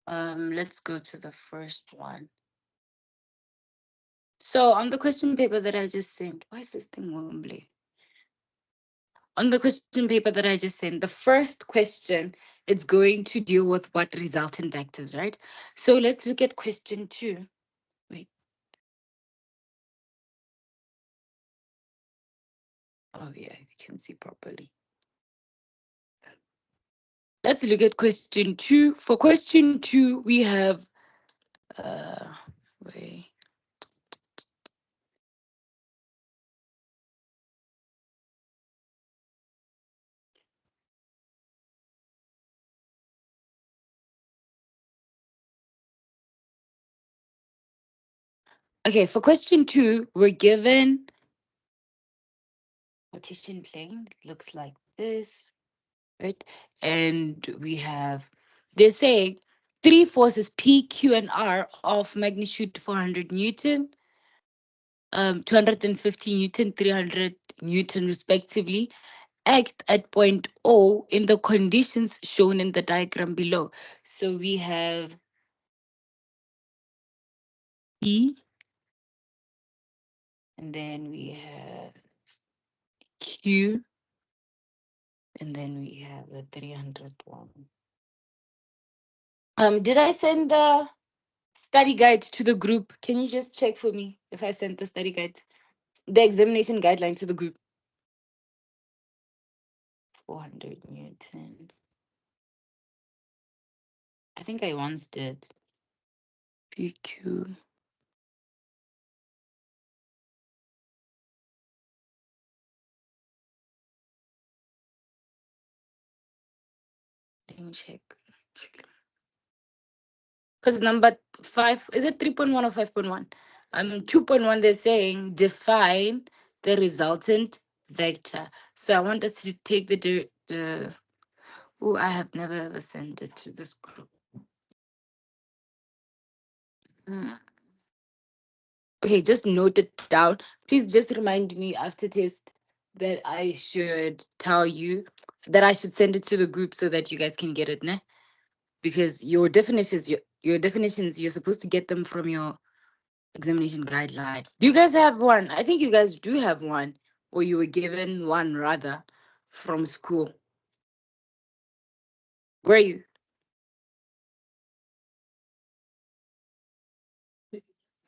Let's go to the first one. So on the question paper that I just sent, why is this thing wobbly? On the question paper that I just sent, the first question, it's going to deal with what resultant vectors, right? So let's look at question 2. Wait. Oh yeah, you can see properly. Let's look at question 2. For question 2, we have wait. Okay, for question 2, we're given partition plane. It looks like this, right? And we have, they're saying three forces P, Q, and R of magnitude 400 Newton, 250 Newton, 300 Newton, respectively, act at point O in the conditions shown in the diagram below. So we have E, and then we have Q, and then we have the 300 one. Did I send the study guide to the group? Can you just check for me if I sent the study guide, the examination guideline to the group? 400 Newton. I think I once did. PQ. Let me check. Because number 5, is it 3.1 or 5.1? 2.1, they're saying define the resultant vector. So I want us to take the oh, I have never ever sent it to this group. Mm. Okay, just note it down. Please just remind me after test that I should tell you that I should send it to the group so that you guys can get it, ne? Because your definitions, you're supposed to get them from your examination guideline. Do you guys have one? I think you guys do have one, or you were given one rather from school. Were you?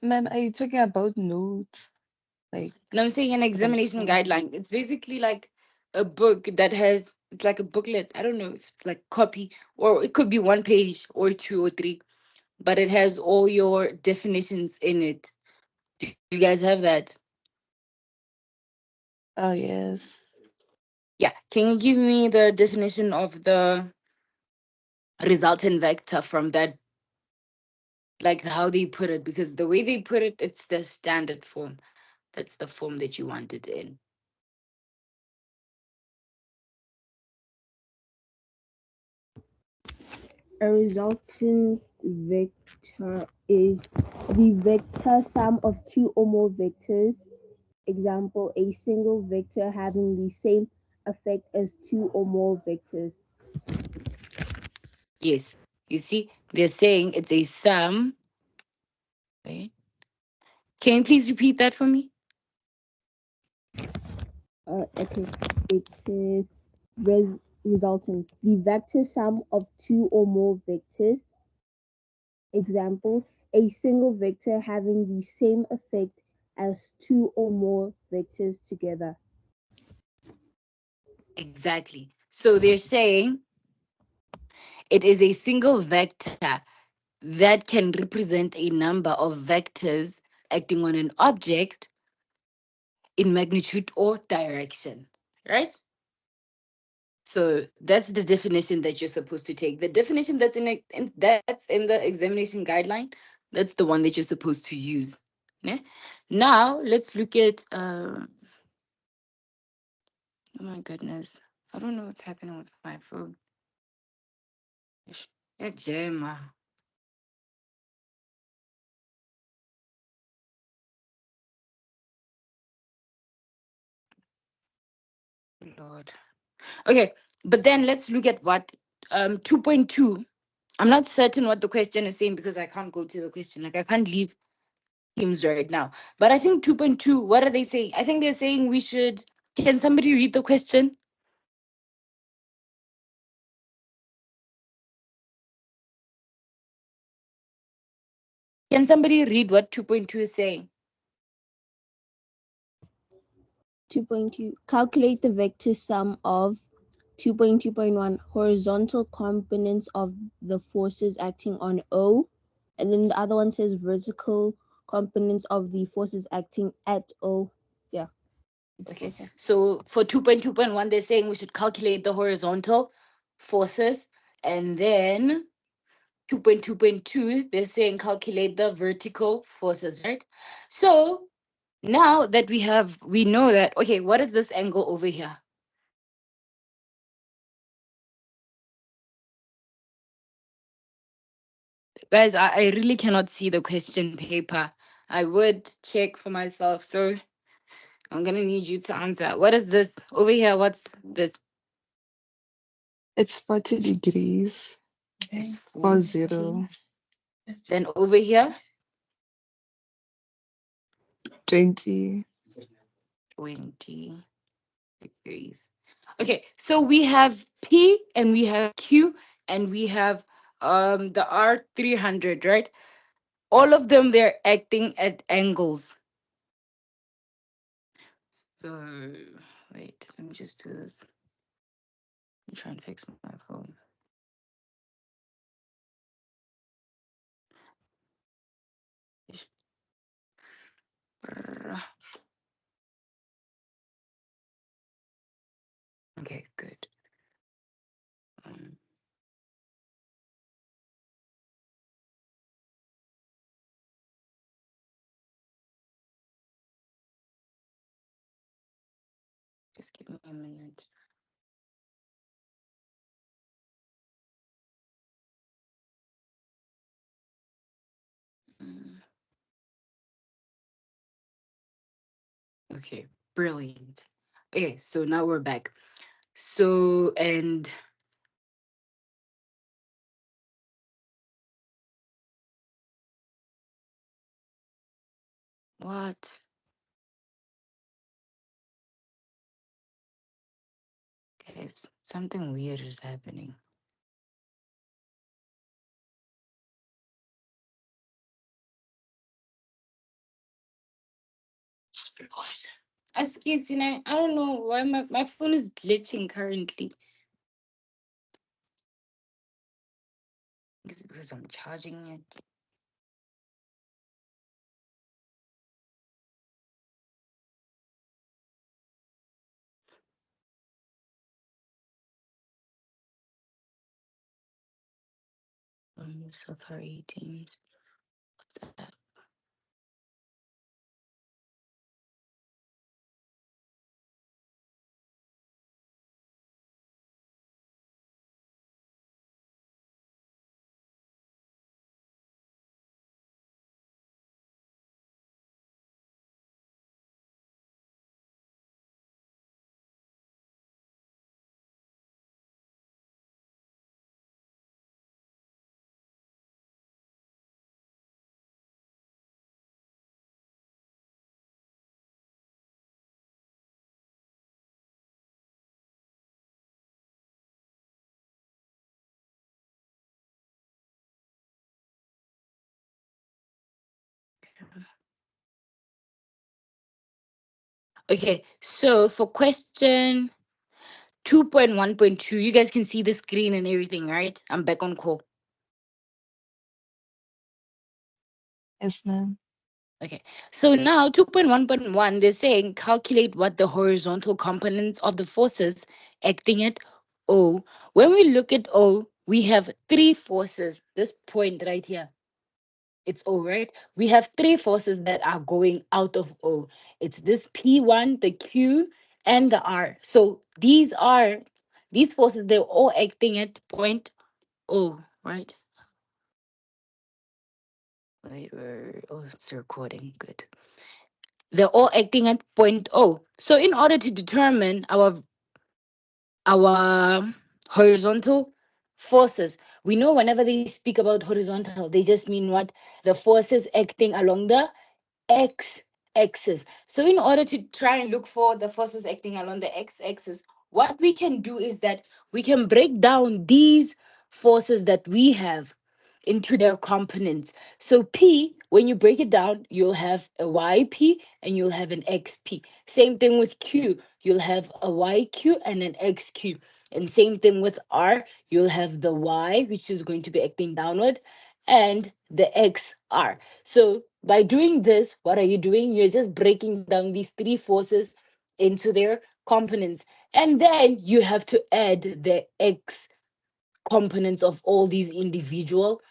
Ma'am, are you talking about notes? Like No, I'm saying an from examination school? guideline. It's basically like a book that has, it's like a booklet. I don't know if it's like copy, or it could be one page or two or three, but it has all your definitions in it. Do you guys have that? Oh, yes. Yeah. Can you give me the definition of the resultant vector from that, like how they put it? Because the way they put it, it's the standard form. That's the form that you want it in. A resultant vector is the vector sum of two or more vectors. Example, a single vector having the same effect as two or more vectors. Yes. You see, they're saying it's a sum. Wait. Can you please repeat that for me? Okay, it says resultant, the vector sum of two or more vectors. Example, a single vector having the same effect as two or more vectors together. Exactly. So they're saying it is a single vector that can represent a number of vectors acting on an object in magnitude or direction, right? So that's the definition that you're supposed to take. The definition that's that's in the examination guideline, that's the one that you're supposed to use. Yeah. Now let's look at. Oh my goodness, I don't know what's happening with my phone. Yeah, Gemma, Lord. Okay, but then let's look at what 2.2. I'm not certain what the question is saying because I can't go to the question. Like I can't leave Teams right now. But I think 2.2, what are they saying? I think they're saying we should. Can somebody read the question? Can somebody read what 2.2 is saying? 2.2. Calculate the vector sum of 2.2.1 horizontal components of the forces acting on O. And then the other one says vertical components of the forces acting at O. Yeah. It's Okay. both of So for 2.2.1, they're saying we should calculate the horizontal forces. And then 2.2.2, they're saying calculate the vertical forces, right? So now that we know that, okay, what is this angle over here? Guys, I really cannot see the question paper. I would check for myself. So I'm going to need you to answer. What is this over here? What's this? It's 40 degrees. It's 40. 40. Then over here, 20. 20 degrees. Okay, so we have P and we have Q and we have the R300, right? All of them, they're acting at angles. So wait, let me just do this. I'm trying to fix my phone. Okay, good. Um, just give me a minute. Mm, okay, brilliant. Okay, so now we're back. So, and what? Guys, something weird is happening. What? Excuse me, I don't know why my phone is glitching currently. Is it because I'm charging it? Safari Teams. What's that? Okay, so for question 2.1.2, you guys can see the screen and everything, right? I'm back on call. Yes, ma'am. Okay, so now 2.1.1, they're saying calculate what the horizontal components of the forces acting at O. When we look at O, we have three forces. This point right here, it's O, right? We have three forces that are going out of O. It's this P1, the Q, and the R. So these forces, they're all acting at point O, right? Wait, oh, it's recording. Good. They're all acting at point O. So in order to determine our horizontal forces, We know whenever they speak about horizontal, they just mean what? The forces acting along the x axis. So, in order to try and look for the forces acting along the x axis, what we can do is that we can break down these forces that we have into their components. So P, when you break it down, you'll have a YP and you'll have an XP. Same thing with Q, you'll have a YQ and an XQ. And same thing with R, you'll have the Y, which is going to be acting downward, and the XR. So by doing this, what are you doing? You're just breaking down these three forces into their components. And then you have to add the X components of all these individual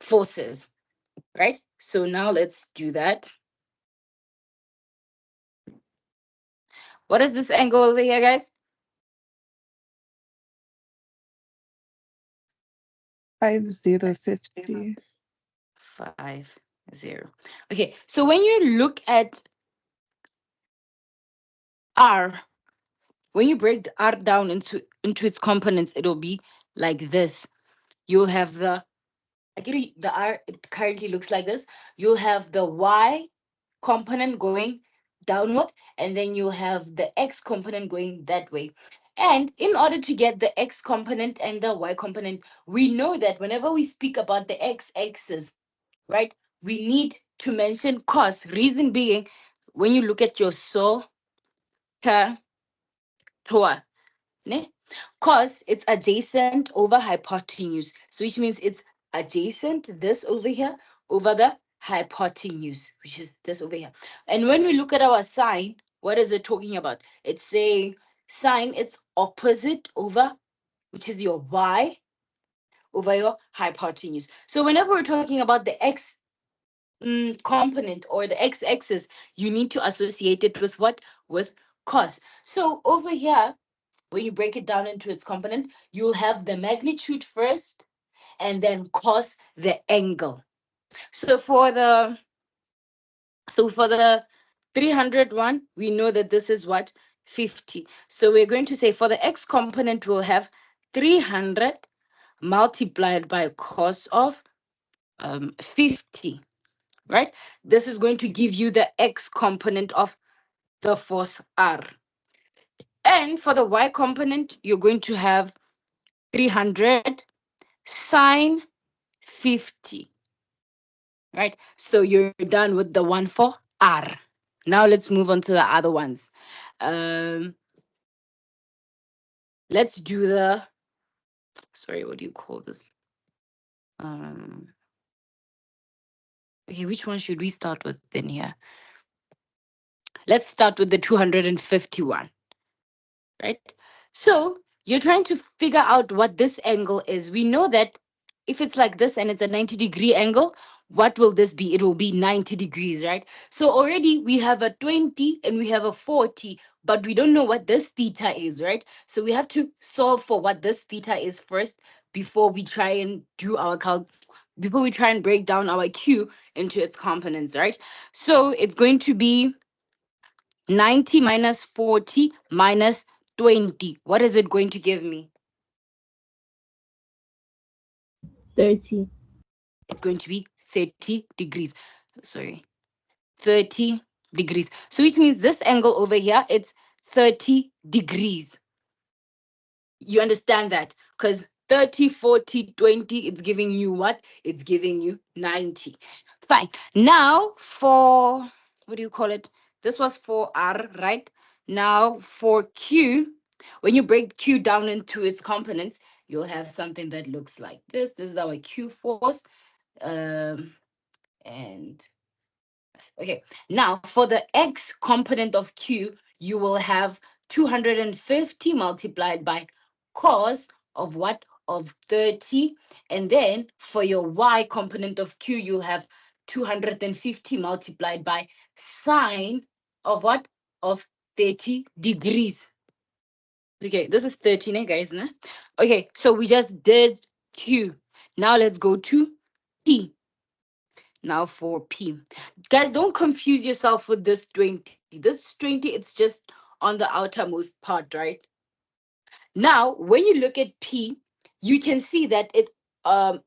forces, right? So now let's do that. What is this angle over here, guys? 5050. 50. Okay, so when you look at R, when you break the R down into its components, it'll be like this. You'll have the, I get it, the R, it currently looks like this. You'll have the Y component going downward, and then you'll have the X component going that way. And in order to get the X component and the Y component, we know that whenever we speak about the X axis, right, we need to mention cos. Reason being, when you look at your saw, ka, toa, ne? Cos, it's adjacent over hypotenuse. So which means it's adjacent, this over here, over the hypotenuse, which is this over here. And when we look at our sine, what is it talking about? It's saying sine, it's opposite over, which is your y, over your hypotenuse. So whenever we're talking about the x component or the x-axis, you need to associate it with what? With cos. So over here, when you break it down into its component, you'll have the magnitude first and then cos the angle. So for the 300 one, we know that this is what? 50. So we're going to say for the x component, we'll have 300 multiplied by cos of 50, right? This is going to give you the x component of the force R. And for the y component, you're going to have 300 sine 50, right? So you're done with the one for R. Now let's move on to the other ones. Um, let's do the, sorry, what do you call this? Um, okay, which one should we start with then here? Let's start with the 251, right? So you're trying to figure out what this angle is. We know that if it's like this and it's a 90-degree angle, what will this be? It will be 90 degrees, right? So already we have a 20 and we have a 40, but we don't know what this theta is, right? So we have to solve for what this theta is first before we try and do our before we try and break down our Q into its components, right? So it's going to be 90 minus 40 minus 20. What is it going to give me? 30. It's going to be 30 degrees. Sorry, 30 degrees. So which means this angle over here, it's 30 degrees. You understand that? Because 30, 40, 20, it's giving you what? It's giving you 90. Fine. Now for, what do you call it? This was for R, right? Now for Q, when you break Q down into its components, you'll have something that looks like this. This is our Q force. Um, and okay, now for the x component of Q, you will have 250 multiplied by cos of what? Of 30. And then for your y component of Q, you'll have 250 multiplied by sine of what? Of 30 degrees. Okay, this is 13, guys. Nah? Okay, so we just did Q. Now let's go to P. Now for P. Guys, don't confuse yourself with this 20. This 20, it's just on the outermost part, right? Now, when you look at P, you can see that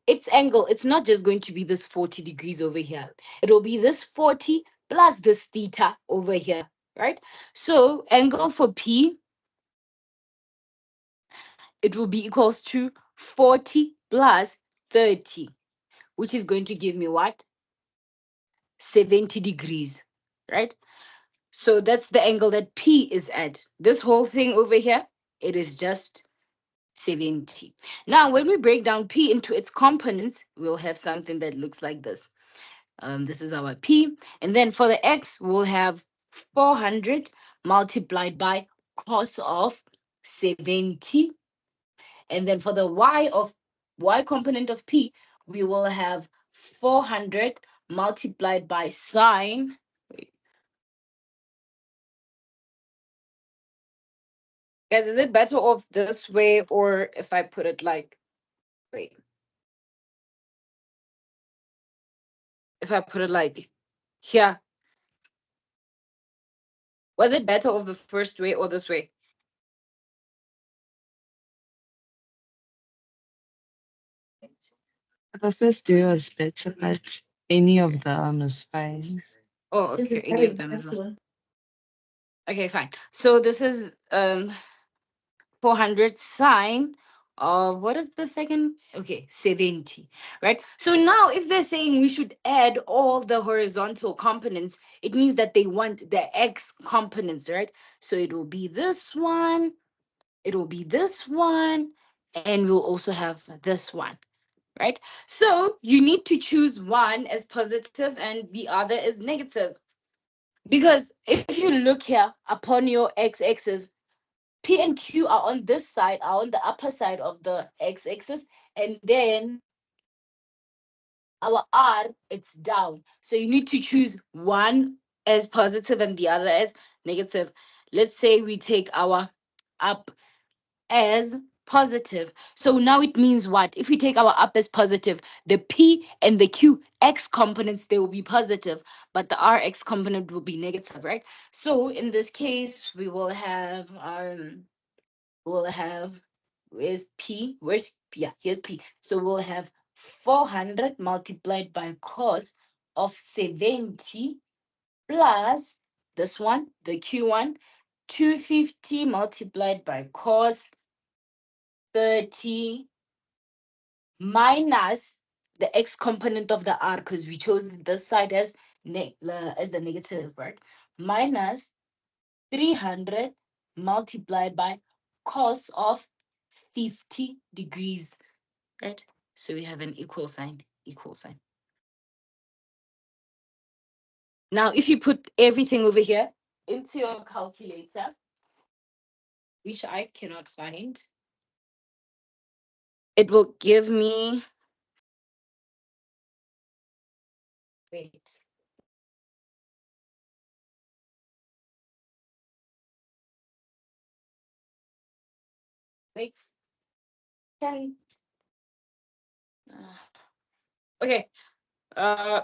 its angle, it's not just going to be this 40 degrees over here. It will be this 40 plus this theta over here, right? So angle for P, it will be equals to 40 plus 30, which is going to give me what? 70 degrees, right? So that's the angle that P is at. This whole thing over here, it is just 70. Now, when we break down P into its components, we'll have something that looks like this. This is our P. And then for the X, we'll have 400 multiplied by cos of 70. And then for the Y component of P, we will have 400 multiplied by sine. Wait, guys, is it better off this way or if I put it like, wait, if I put it like here, was it better off the first way or this way? The first two was better, but any of them is fine. Oh, okay, any of them as well. Okay, fine. So this is 400 sine of what is the second? Okay, 70, right? So now if they're saying we should add all the horizontal components, it means that they want the x components, right? So it will be this one, it will be this one, and we'll also have this one, right? So you need to choose one as positive and the other is negative. Because if you look here upon your x-axis, P and Q are on this side, are on the upper side of the x-axis, and then our R, it's down. So you need to choose one as positive and the other as negative. Let's say we take our up as positive. So now it means what? If we take our up as positive, the P and the Q X components, they will be positive, but the RX component will be negative, right? So in this case, we'll have where's P? Where's yeah, here's P. So we'll have 400 multiplied by cos of 70 plus this one, the Q1, 250 multiplied by cos 30 minus the x component of the r because we chose this side as as the negative, right? Minus 300 multiplied by cos of 50 degrees, right? So we have an equal sign, equal sign. Now, if you put everything over here into your calculator, which I cannot find, it will give me, wait, wait, 10. Okay,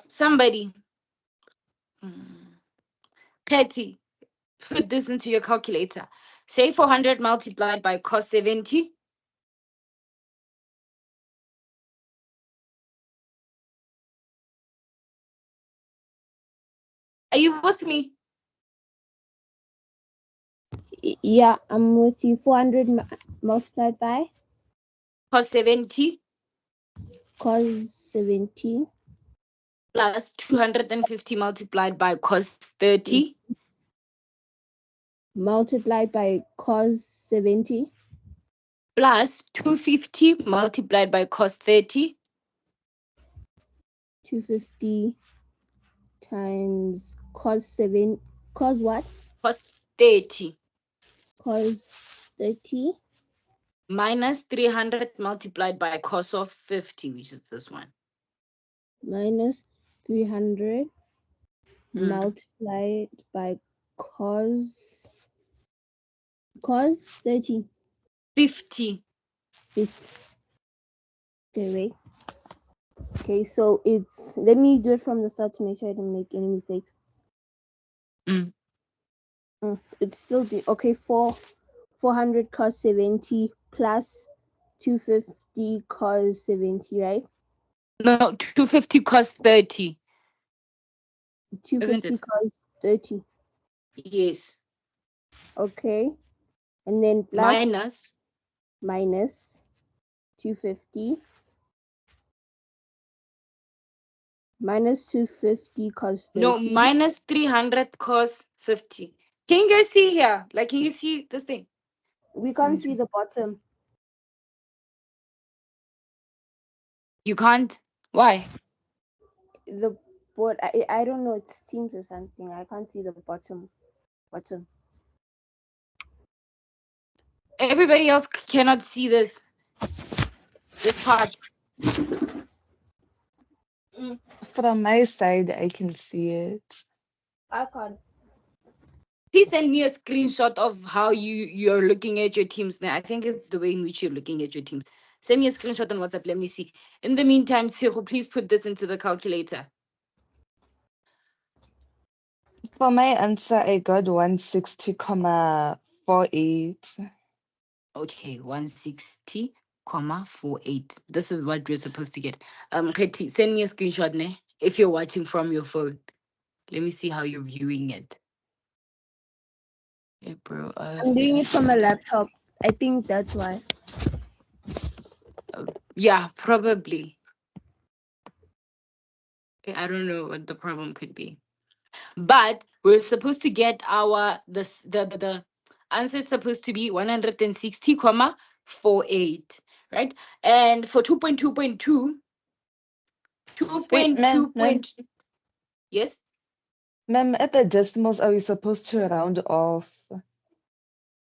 somebody, hmm, Petty, put this into your calculator. Say 400 multiplied by cos 70. Are you with me? Yeah, I'm with you. 400 multiplied by Cos 70 cos 70 plus 250 multiplied by cos 30 50 multiplied by cos 70 plus 250 multiplied by cos 30 250 times cos 7 cos what? cos 30 Cos 30 minus 300 multiplied by cos of 50, which is this one. minus 300 Mm. multiplied by cos 30 50. 50. Okay, wait. Okay, so it's, let me do it from the start to make sure I don't make any mistakes. Mm. It's still be okay. 400 cos 70 plus 250 cos 70, right? No, 250 cos 30, isn't 250 it? cos 30. Yes. Okay. And then plus Minus. minus 250 minus 250 cos No, 30. minus 300 cos 50. Can you guys see here? Like, can you see this thing? We Let me can't see see. the bottom. You can't? Why? The board, I don't know, it's Teams or something. I can't see the bottom. Everybody else cannot see this part. Mm, From my side, I can see it. I can't. Please send me a screenshot of how you're looking at your teams now. I think it's the way in which you're looking at your teams. Send me a screenshot on WhatsApp. Let me see. In the meantime, Siro, please put this into the calculator. For my answer, I got 160,48. Okay, 160, comma 48. This is what we're supposed to get. Keti, send me a screenshot, ne? If you're watching from your phone. Let me see how you're viewing it. Yeah, bro. I'm doing it from a laptop. I think that's why. Yeah, probably. I don't know what the problem could be. But we're supposed to get our the answer is supposed to be 160 comma 48, right? And for 2.2.2, Wait, ma'am, 2.2 ma'am, point, yes. ma'am, at the decimals, are we supposed to round off?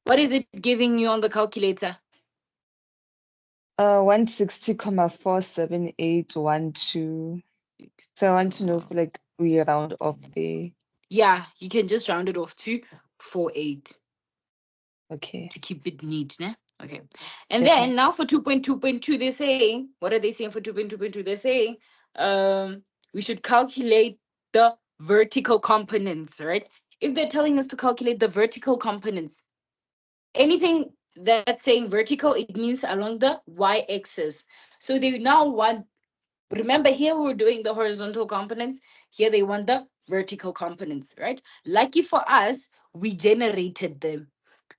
What is it giving you on the calculator? 160,47812. So I want to know if like we round off there. Yeah, you can just round it off to 48 Okay, to keep it neat, né? Okay. And okay. then now for 2.2.2, they're saying, what are they saying for 2.2.2? They're saying we should calculate the vertical components, right? If they're telling us to calculate the vertical components, anything that's saying vertical, it means along the y-axis. So they now want, remember here we were doing the horizontal components, here they want the vertical components, right? Lucky for us, we generated them.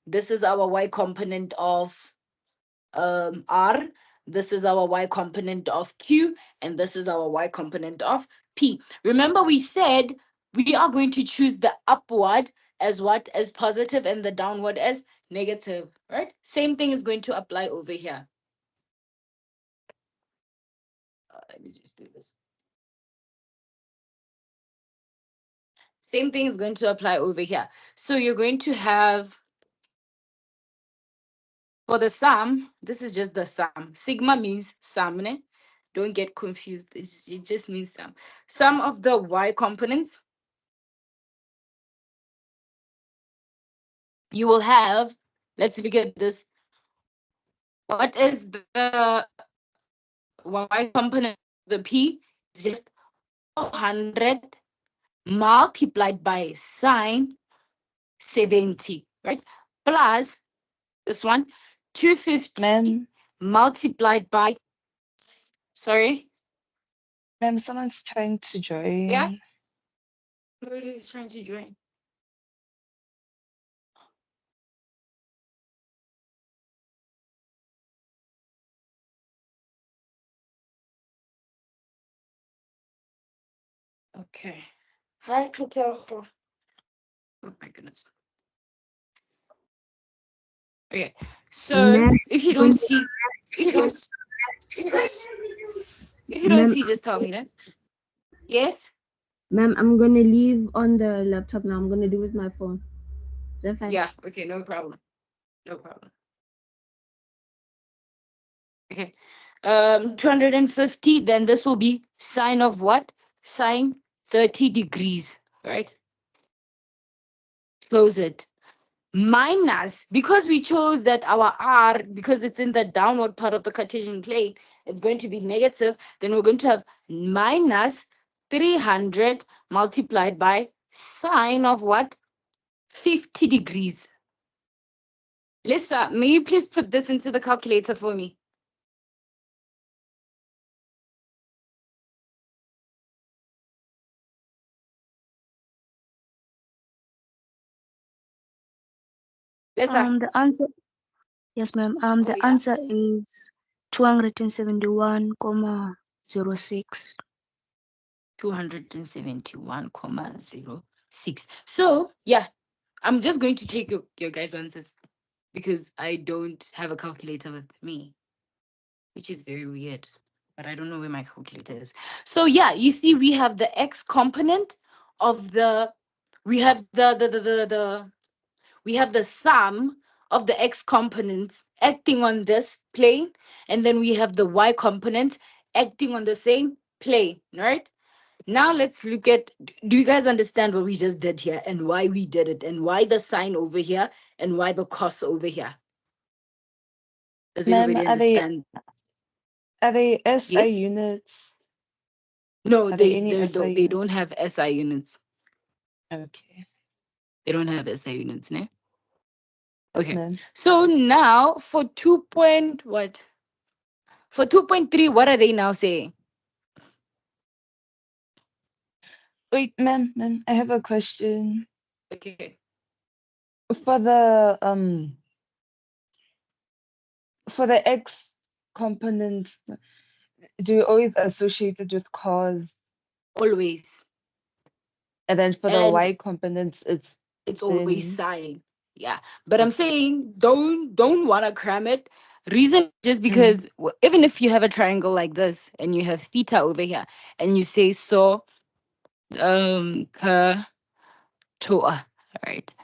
This is our y component of r, this is our y component of q, and this is our y component of p. Remember we said we are going to choose the upward as what, as positive, and the downward as negative, right? Same thing is going to apply over here. Let me just do this. Same thing is going to apply over here. So you're going to have, for the sum, this is just the sum. Sigma means sum, ne? Don't get confused. It just means sum. Sum of the y components, you will have, let's look at this. What is the y component of the p? It's just 400 multiplied by sine 70, right? Plus this one, 250 Ma'am, multiplied by, sorry, ma'am, someone's trying to yeah, join. nobody is trying to join. Okay. Hi, Katerho. Oh my goodness. Okay. So Ma'am, if you don't going see, if you don't, if you don't ma'am, see, just tell me that. Yes. ma'am, I'm gonna leave on the laptop now. I'm gonna do it with my phone. Is that fine? Yeah. Okay. No problem. No problem. Okay. 250. Then this will be sine of what? Sine 30 degrees. Right. Close it. Minus, because we chose that our r, because it's in the downward part of the Cartesian plane, it's going to be negative. Then we're going to have minus 300 multiplied by sine of what? 50 degrees. Lisa, may you please put this into the calculator for me? Lesa. The answer, yes, ma'am. Oh The yeah. answer is 271,06. 271,06. So yeah, I'm just going to take your guys' answers because I don't have a calculator with me, which is very weird. But I don't know where my calculator is. So yeah, you see, we have the x component of the we have the we have the sum of the x components acting on this plane, and then we have the y component acting on the same plane, right? Now let's look at, do you guys understand what we just did here and why we did it and why the sign over here and why the cos over here? Does Ma'am, everybody understand? are they SI Yes? units? No, Are there any SI they don't units? have SI units. Okay. They don't have SI units, ne? Yes, Okay. ma'am. So now for 2 point what? For 2.3, what are they now saying? Wait, ma'am, I have a question. Okay. For the X components, do you always associate it with cos? Always. And then for the And Y components, it's it's always sin. sine. Yeah. But I'm Okay. saying don't wanna cram it. Reason is just Mm. because even if you have a triangle like this and you have theta over here and you say so ka toa, right?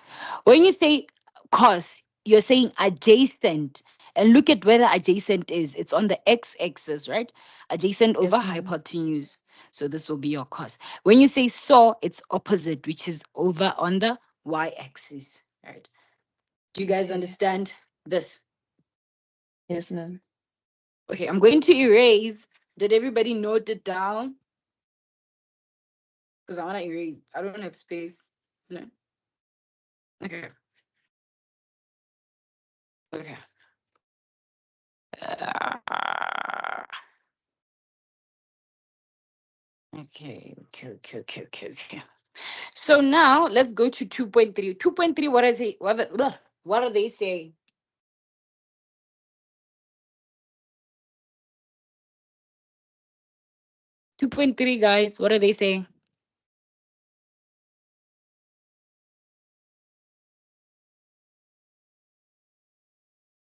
When you say cos, you're saying adjacent. And look at where the adjacent is. It's on the x-axis, right? Adjacent over Yes, ma'am. hypotenuse. So this will be your cos. When you say saw, it's opposite, which is over on the y-axis, right? Do you guys Okay. understand this? Yes, ma'am. Okay, I'm going to erase. Did everybody note it down? Because I want to erase. I don't have space. No. Okay. Okay. Uh, okay. So now let's go to 2.3. 2.3, what is it? What are they saying? 2.3, guys, what are they saying?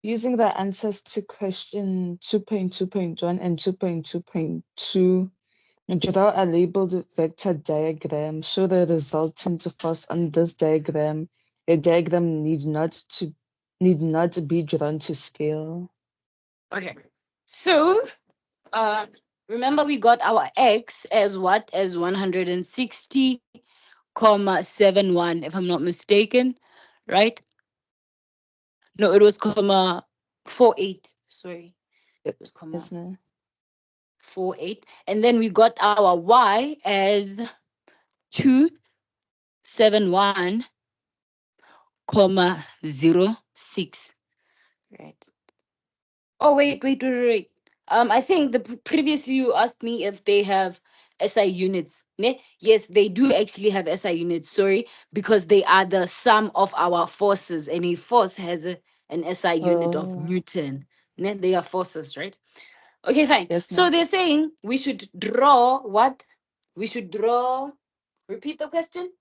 Using the answers to question 2.2.1 and 2.2.2, draw a labeled vector diagram. Show the resultant force on this diagram. A diagram need not be drawn to scale. Okay. So uh remember we got our x as what? As 160,71, if I'm not mistaken, right? No, it was comma 48. Sorry. It was comma Yes, ma'am. 48. And then we got our y as 271 comma 06, right? Oh wait. I think previously you asked me if they have SI units. Ne? Yes, they do actually have SI units. Sorry, because they are the sum of our forces, and a force has an SI unit of Oh, Newton. Ne? They are forces, right? Okay, fine. yes, So ma'am. they're saying we should draw what? We should draw. Repeat the question.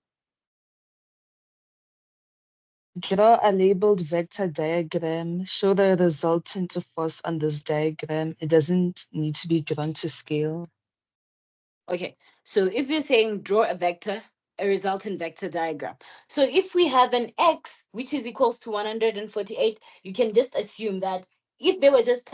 Draw a labeled vector diagram. Show the resultant force on this diagram. It doesn't need to be drawn to scale. Okay, so if you're saying draw a vector, a resultant vector diagram. So if we have an x which is equals to 148, you can just assume that if they were just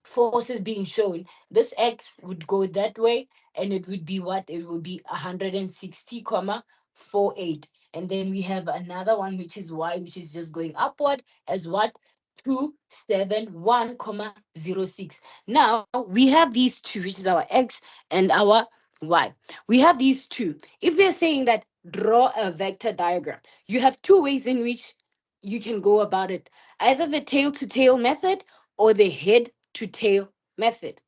forces being shown, this x would go that way, and it would be what? It would be 160 comma 48. And then we have another one which is y, which is just going upward as what? 271 comma 06. Now we have these two, which is our x and our y. We have these two. If they're saying that draw a vector diagram, you have two ways in which you can go about it, either the tail to tail method or the head to tail method,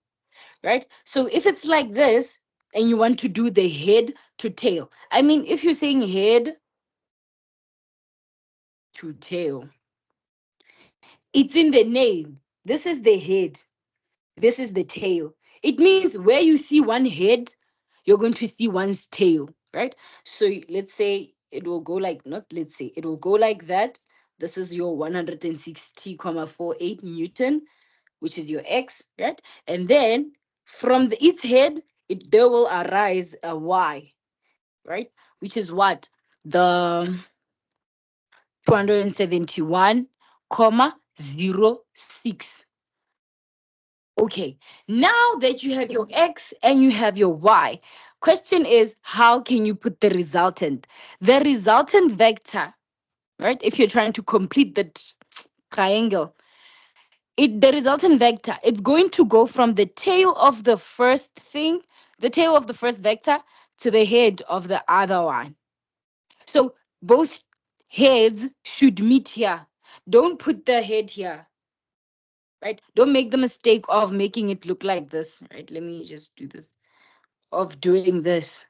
right? So if it's like this and you want to do the head to tail, I mean, if you're saying head to tail. It's in the name. This is the head. This is the tail. It means where you see one head, you're going to see one's tail, right? So let's say it will go like, not let's say, it will go like that. This is your 160,48 Newton, which is your X, right? And then from its head, there will arise a Y, right? Which is what? The 271,06. Okay, now that you have your X and you have your Y, question is how can you put the resultant? The resultant vector, right? If you're trying to complete the triangle, the resultant vector, it's going to go from the tail of the first thing, the tail of the first vector, to the head of the other one. So both heads should meet here. Don't put the head here, right? Don't make the mistake of making it look like this, right? Let me just do this, of doing this.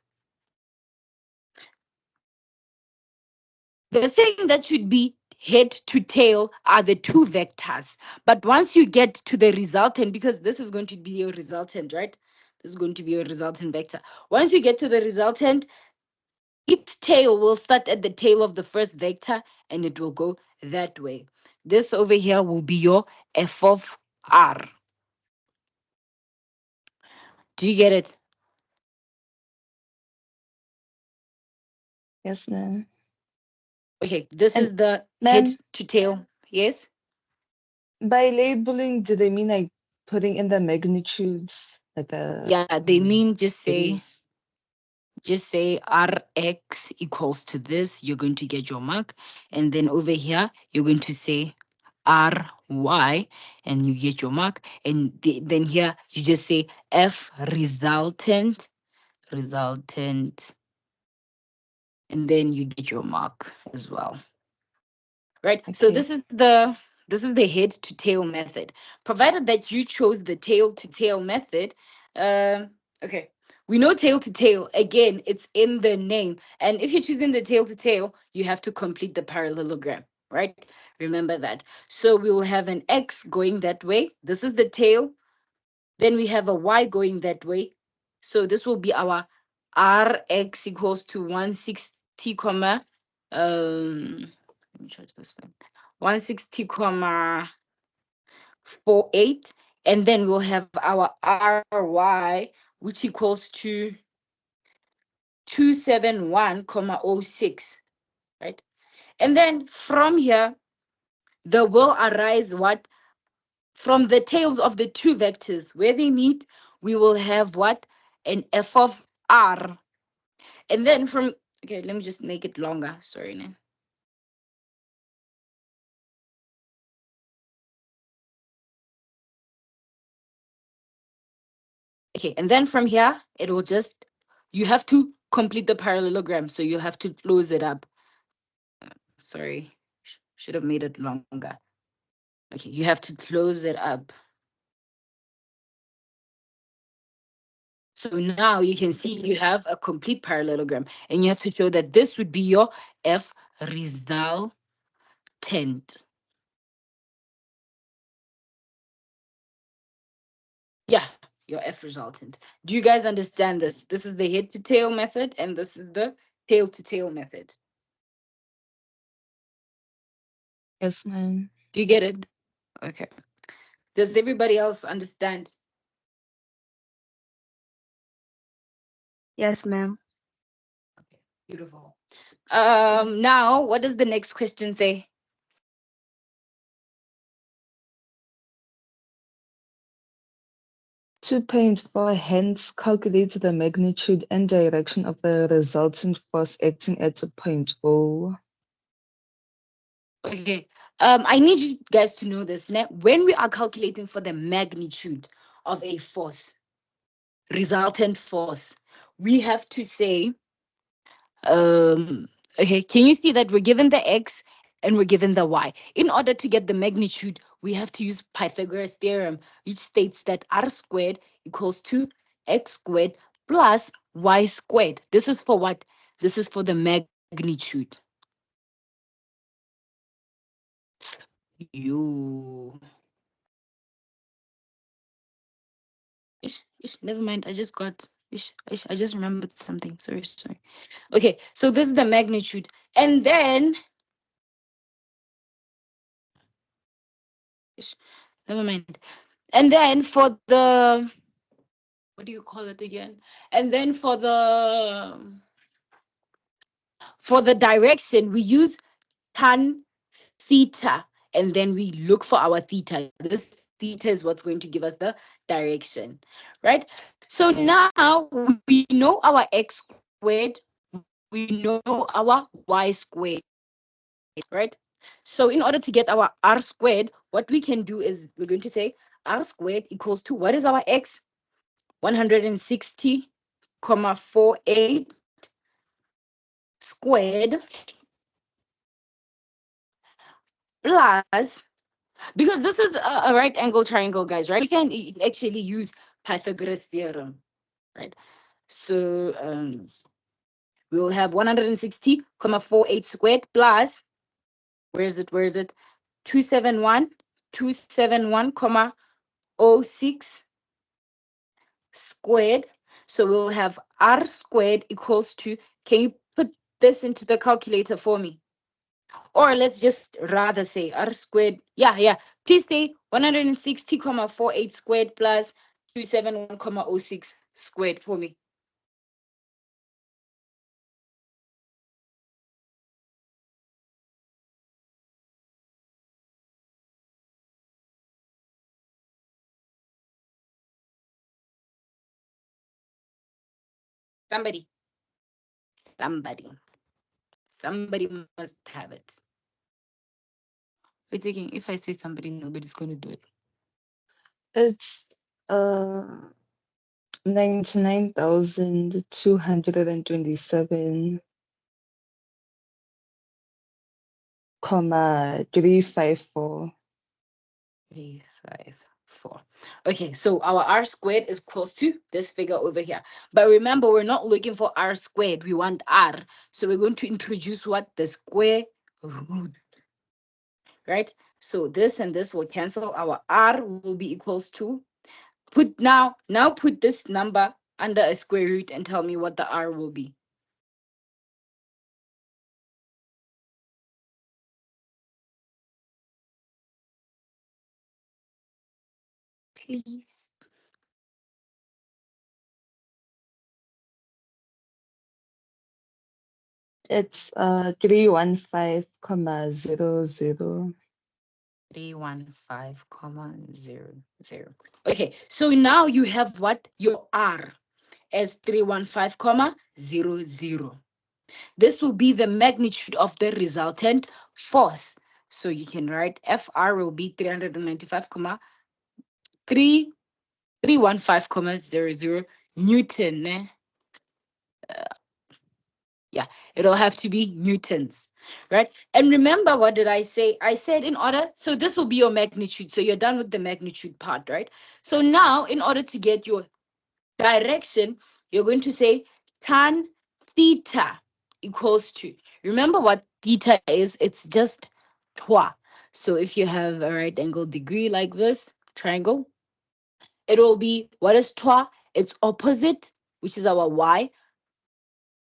The thing that should be head to tail are the two vectors. But once you get to the resultant, because this is going to be your resultant, right? This is going to be your resultant vector. Once you get to the resultant, its tail will start at the tail of the first vector and it will go that way. This over here will be your f of r. Do you get it? Yes, ma'am. Okay, this And is the head ma'am, to tail. Yes? by labeling, do they mean like putting in the magnitudes, like the Yeah, they mean values? just say rx equals to this. You're going to get your mark. And then over here, you're going to say ry and you get your mark. And then here, you just say f resultant, and then you get your mark as well. Right? So Okay. this is the head to tail method. Provided that you chose the tail to tail method, okay. We know tail to tail. Again, it's in the name. And if you're choosing the tail to tail, you have to complete the parallelogram, right? Remember that. So we will have an X going that way. This is the tail. Then we have a Y going that way. So this will be our Rx equals to 160, let me charge this one. 160, 48. And then we'll have our RY, which equals to 271,06, right? And then from here, there will arise what? From the tails of the two vectors, where they meet, we will have what? An f of r. And then from, okay, let me just make it longer. Sorry, Nan. Okay, and then from here, it will just, you have to complete the parallelogram. So you have to close it up. Sorry, should have made it longer. Okay, you have to close it up. So now you can see you have a complete parallelogram and you have to show that this would be your F resultant. Yeah, your F resultant. Do you guys understand this? This is the head to tail method and this is the tail to tail method. Yes, ma'am. Do you get it? Okay. Does everybody else understand? Yes, ma'am. Beautiful. Now what does the next question say? 2.4 hence calculate the magnitude and direction of the resultant force acting at a point O. Okay. I need you guys to know this. When we are calculating for the magnitude of a force, resultant force, we have to say, okay, can you see that we're given the x and we're given the y? In order to get the magnitude, we have to use Pythagoras theorem, which states that r squared equals to x squared plus y squared. This is for what? This is for the magnitude. You. Never mind. I just got. I just remembered something. Sorry. Okay, so this is the magnitude, and then never mind. And then for the, what do you call it again? And then for the direction, we use tan theta, and then we look for our theta. This theta is what's going to give us the direction, right? So now we know our x squared, we know our y squared, right? So in order to get our r squared, what we can do is we're going to say r squared equals to, what is our x? 160,48 squared plus, because this is a right angle triangle, guys, right? We can actually use Pythagoras theorem, right? So we will have 160,48 squared plus, where is it 271 271,06 squared. So we'll have r squared equals to, can you put this into the calculator for me? Or let's just rather say r squared. Yeah. Please say 160,48 squared plus 271,06 squared for me. Somebody. Somebody. Somebody must have it. We're taking, if I say somebody, nobody's going to do it. It's 99,227 comma 354. 354. Okay, so our r squared is close to this figure over here. But remember, we're not looking for r squared. We want r. So we're going to introduce what? The square root. Right? So this and this will cancel. Our r will be equals to, now put this number under a square root and tell me what the r will be. Please. It's 315,00. 315,00. Okay, so now you have what? Your r as 315,00. This will be the magnitude of the resultant force. So you can write FR will be 315,00 Newton. Yeah, it'll have to be newtons, right? And remember, what did I say? I said in order, so this will be your magnitude. So you're done with the magnitude part, right? So now, in order to get your direction, you're going to say tan theta equals to, remember what theta is? It's just twa. So if you have a right angle degree like this, triangle, it will be, what is twa? It's opposite, which is our y,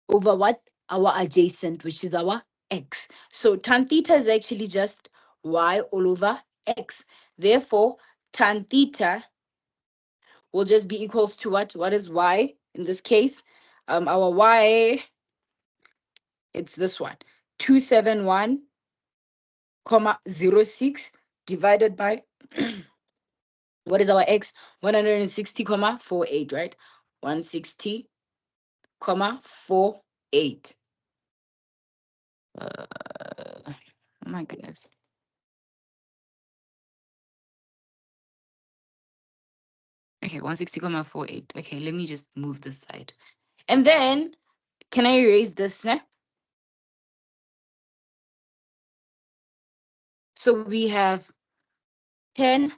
over what? Our adjacent, which is our x. So tan theta is actually just y all over x. Therefore, tan theta will just be equals to what? What is y in this case? Our y, it's this one, 271,06 divided by what is our x? 160,48, right? 160,48. Oh my goodness. Okay, 160,48. Okay, let me just move this side. And then, can I erase this? So we have 10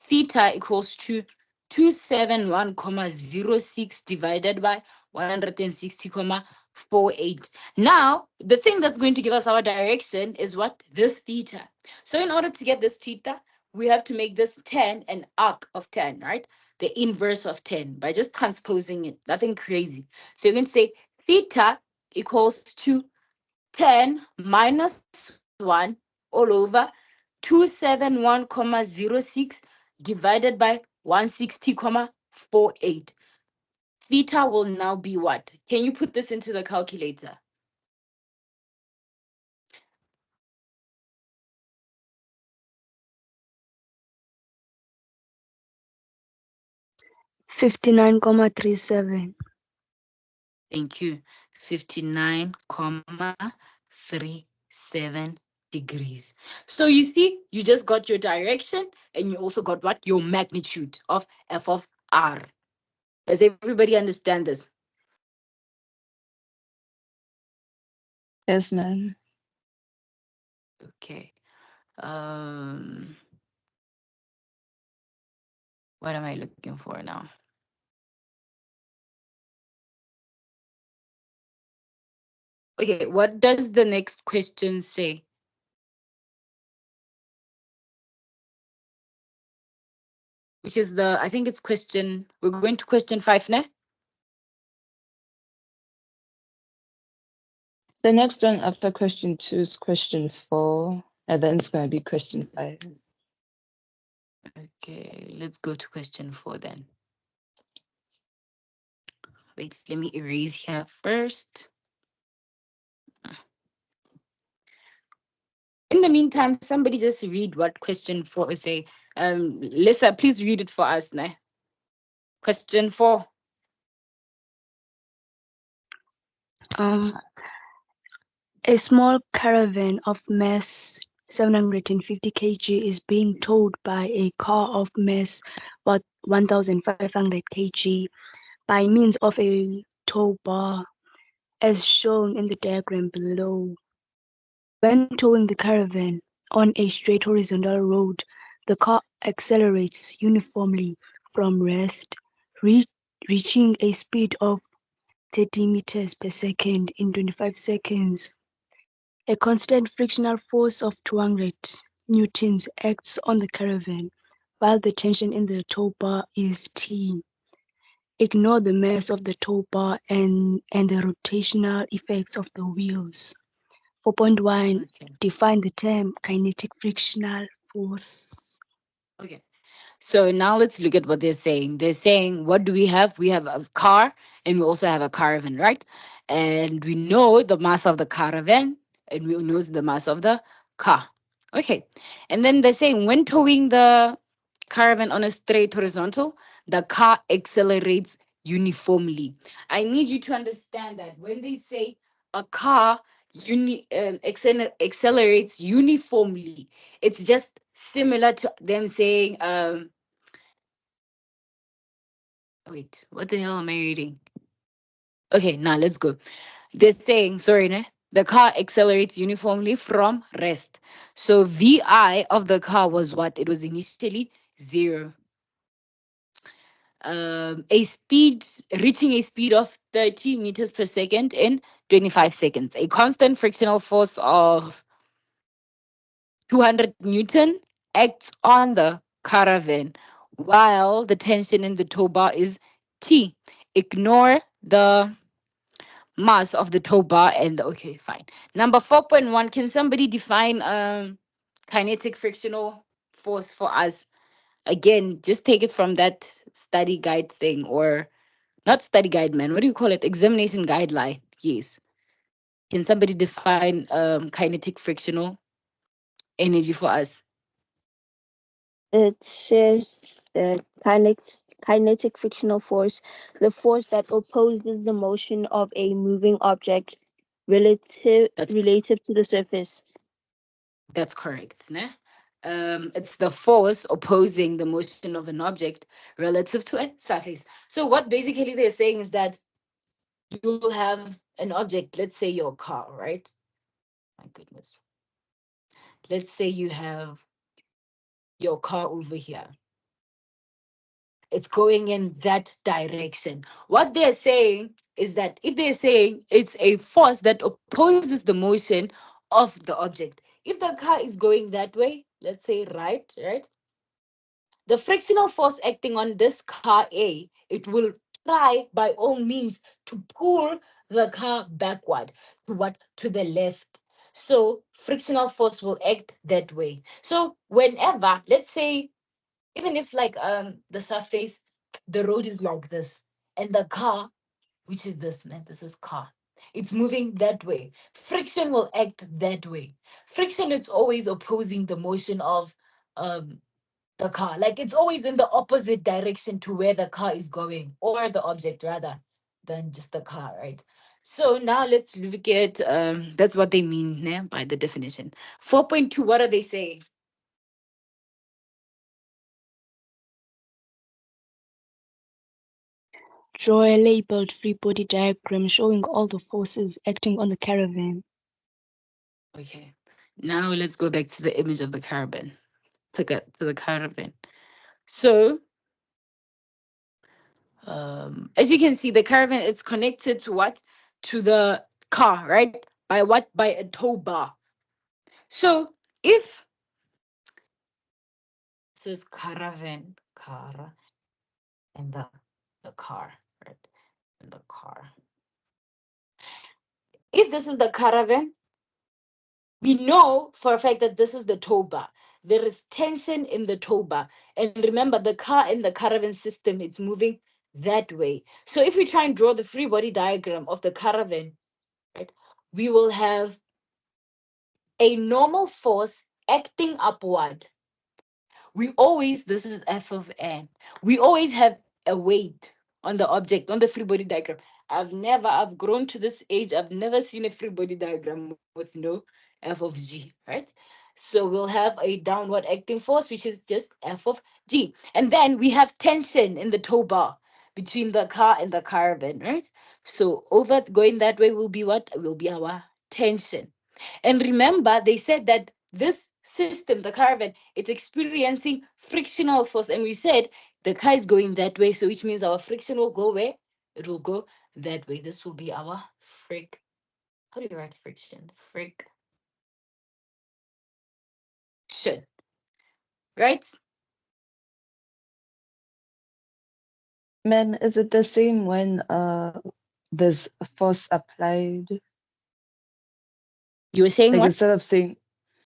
theta equals to 271,06 divided by 160,48. 48. Now, the thing that's going to give us our direction is what? This theta. So, in order to get this theta, we have to make this 10 an arc of 10, right? The inverse of 10 by just transposing it. Nothing crazy. So, you're going to say theta equals to 10 minus 1 all over 271,06 divided by 160,48. Theta will now be what? Can you put this into the calculator? 59,37. Thank you. 59,37 degrees. So you see, you just got your direction and you also got what? Your magnitude of f of r. Does everybody understand this? Yes, ma'am. Okay. Um, what am I looking for now? Okay, what does the next question say? Which is I think it's we're going to question 5 now. The next one after question 2 is question 4, and then it's going to be question 5. Okay, let's go to question 4 then. Wait, let me erase here first. In the meantime, somebody just read what question 4 is say. Lisa, please read it for us now. Question 4. Um, a small caravan of mass 750 kg is being towed by a car of mass about 1,500 kg by means of a tow bar, as shown in the diagram below. When towing the caravan on a straight horizontal road, the car accelerates uniformly from rest, reaching a speed of 30 meters per second in 25 seconds. A constant frictional force of 200 newtons acts on the caravan, while the tension in the tow bar is T. Ignore the mass of the tow bar and the rotational effects of the wheels. 4.1. Okay. Define the term kinetic frictional force. Okay. So now let's look at what they're saying. They're saying, what do we have? We have a car and we also have a caravan, right? And we know the mass of the caravan and we know the mass of the car. Okay. And then they're saying, when towing the caravan on a straight horizontal, the car accelerates uniformly. I need you to understand that when they say a car accelerates uniformly, it's just similar to them saying, wait, what the hell am I reading? Okay, now let's go. They're saying, sorry, ne? The car accelerates uniformly from rest. So VI of the car was what? It was initially 0. A speed reaching a speed of 30 meters per second in 25 seconds. A constant frictional force of 200 Newton acts on the caravan while the tension in the tow bar is T. Ignore the mass of the tow bar and okay, fine. Number 4.1, can somebody define kinetic frictional force for us? Again, just take it from that study guide thing, or not study guide, man. What do you call it? Examination guideline. Yes. Can somebody define kinetic frictional energy for us? It says that kinetic frictional force, the force that opposes the motion of a moving object That's relative to the surface. that's correct. Ne? It's the force opposing the motion of an object relative to a surface. So what basically they're saying is that you'll have an object, let's say your car, right? My goodness. Let's say you have your car over here. It's going in that direction. What they're saying is that if they're saying it's a force that opposes the motion of the object, if the car is going that way, let's say right, the frictional force acting on this car A, it will try by all means to pull the car backward to what? To the left. So frictional force will act that way. So whenever, let's say, even if like the surface, the road is like this, and the car, which is this man, this is car, it's moving that way, friction will act that way. Friction is always opposing the motion of um the car. Like it's always in the opposite direction to where the car is going, or the object rather, than just the car, right? So now let's look at that's what they mean by the definition. 4.2, what are they saying? Draw a labeled free body diagram showing all the forces acting on the caravan. Okay. Now let's go back to the image of the caravan. To the caravan. So as you can see, the caravan is connected to what? To the car, right? By what? By a tow bar. So if this is caravan, car, and the car, right? And the car. If this is the caravan, we know for a fact that this is the tow bar. There is tension in the tow bar. And remember, the car in the caravan system, it's moving that way. So if we try and draw the free body diagram of the caravan, right, we will have a normal force acting upward. We always, this is f of n, we always have a weight on the object, on the free body diagram. I've grown to this age, I've never seen a free body diagram with no f of g, right? So we'll have a downward acting force, which is just f of g, and then we have tension in the tow bar between the car and the caravan, right? So over going that way will be what will be our tension. And remember, they said that this system, the caravan, it's experiencing frictional force. And we said the car is going that way, so which means our friction will go where? It will go that way. This will be our frick. How do you write friction? Friction, right? Ma'am, is it the same when there's a force applied? You were saying Like what? instead of saying,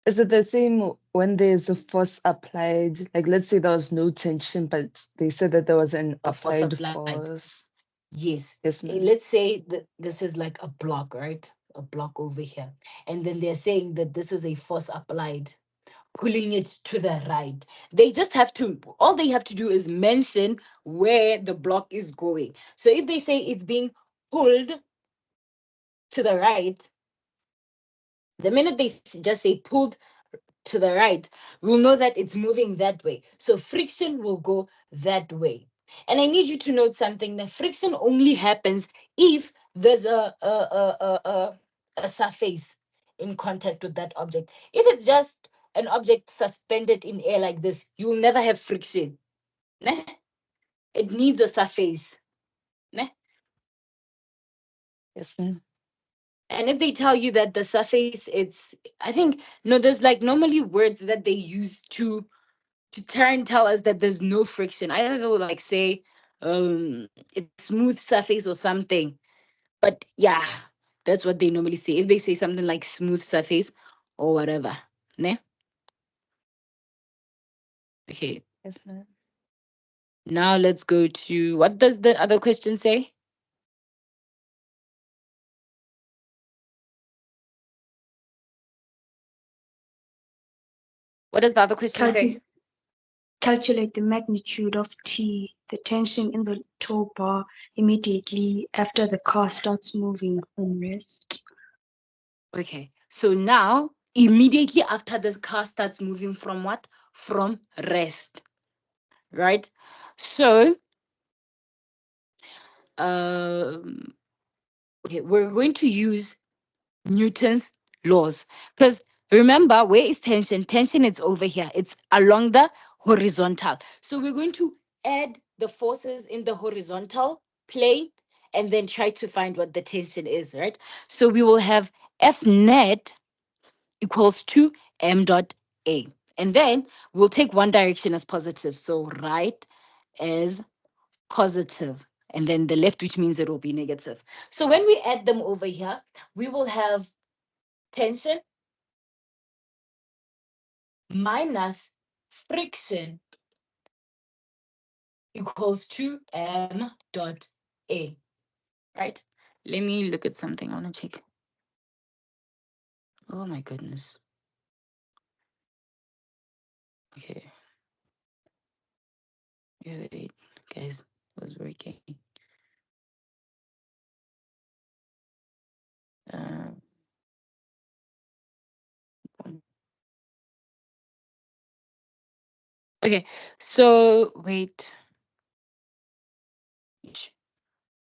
is it the same when there's a force applied? Like let's say there was no tension, but they said that there was an A force applied applied. force. Yes. Yes, ma'am. Let's say that this is like a block, right? A block over here. And then they're saying that this is a force applied, pulling it to the right. They just have to, all they have to do is mention where the block is going. So if they say it's being pulled to the right, the minute they just say pulled to the right, we'll know that it's moving that way. So friction will go that way. And I need you to note something: the friction only happens if there's a surface in contact with that object. If it's just an object suspended in air like this, you'll never have friction. Né? It needs a surface. Né? Yes, ma'am. And if they tell you that the surface, it's, I think, no, there's like normally words that they use to try and tell us that there's no friction. Either they'll like say it's smooth surface or something. But yeah, that's what they normally say. If they say something like smooth surface or whatever. Ne? Okay. Yes, ma'am. Now let's go to, what does the other question say? What does the other question say? Calcu- Calculate the magnitude of T, the tension in the tow bar, immediately after the car starts moving from rest. Okay. So now, immediately after this car starts moving from what? From rest. Right? So um okay, we're going to use Newton's laws. Because remember, where is tension? Tension is over here. It's along the horizontal. So we're going to add the forces in the horizontal plane and then try to find what the tension is, right? So we will have F net equals to M dot A. And then we'll take one direction as positive. So right as positive, and then the left, which means it will be negative. So when we add them over here, we will have tension minus friction equals to M dot A, right? Let me look at something. I want to check. Oh my goodness. Okay. Wait, guys, it was working. Um, okay, so wait.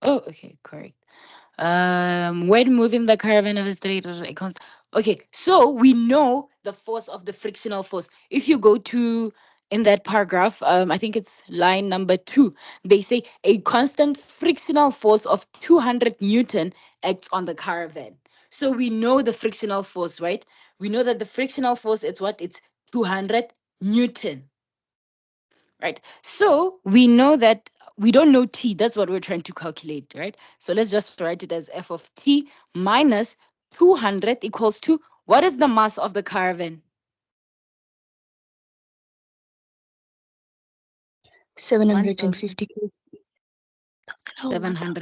Oh, okay, correct. When moving the caravan of a straight icons. Okay, so we know the force of the frictional force. If you go to in that paragraph, I think it's line number 2, they say a constant frictional force of 200 Newton acts on the caravan. So we know the frictional force, right? We know that the frictional force is what? It's 200 Newton. Right. So we know that we don't know T. That's what we're trying to calculate, right? So let's just write it as F of T minus 200 equals to what is the mass of the caravan? 1000. 750 kg. Oh, 1000.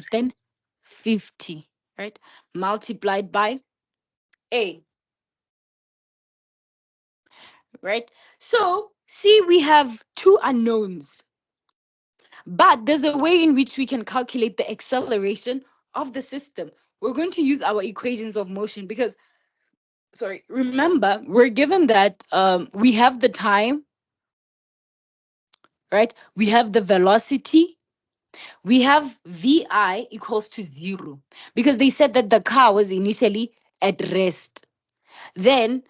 750, right? Multiplied by A, right? So see, we have two unknowns, but there's a way in which we can calculate the acceleration of the system. We're going to use our equations of motion because sorry, remember we're given that we have the time, right? We have the velocity, we have vi equals to 0 because they said that the car was initially at rest, then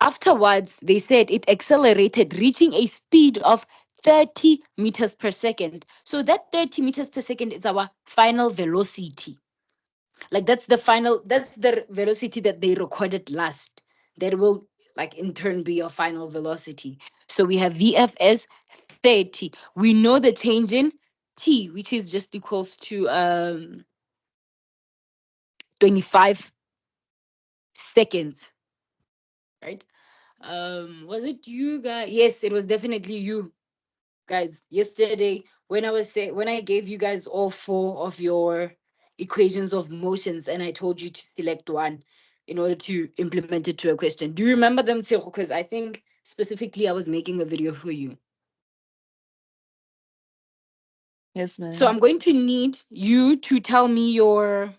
afterwards they said it accelerated reaching a speed of 30 meters per second. So that 30 meters per second is our final velocity. Like that's the velocity that they recorded last, that will like in turn be your final velocity. So we have vfs 30. We know the change in t, which is just equals to 25 seconds, right? Was it you guys? Yes, it was definitely you guys yesterday when when I gave you guys all 4 of your equations of motions and I told you to select one in order to implement it to a question. Do you remember them, Tshego? Because I think specifically I was making a video for you. Yes, So ma'am. I'm going to need you to tell me your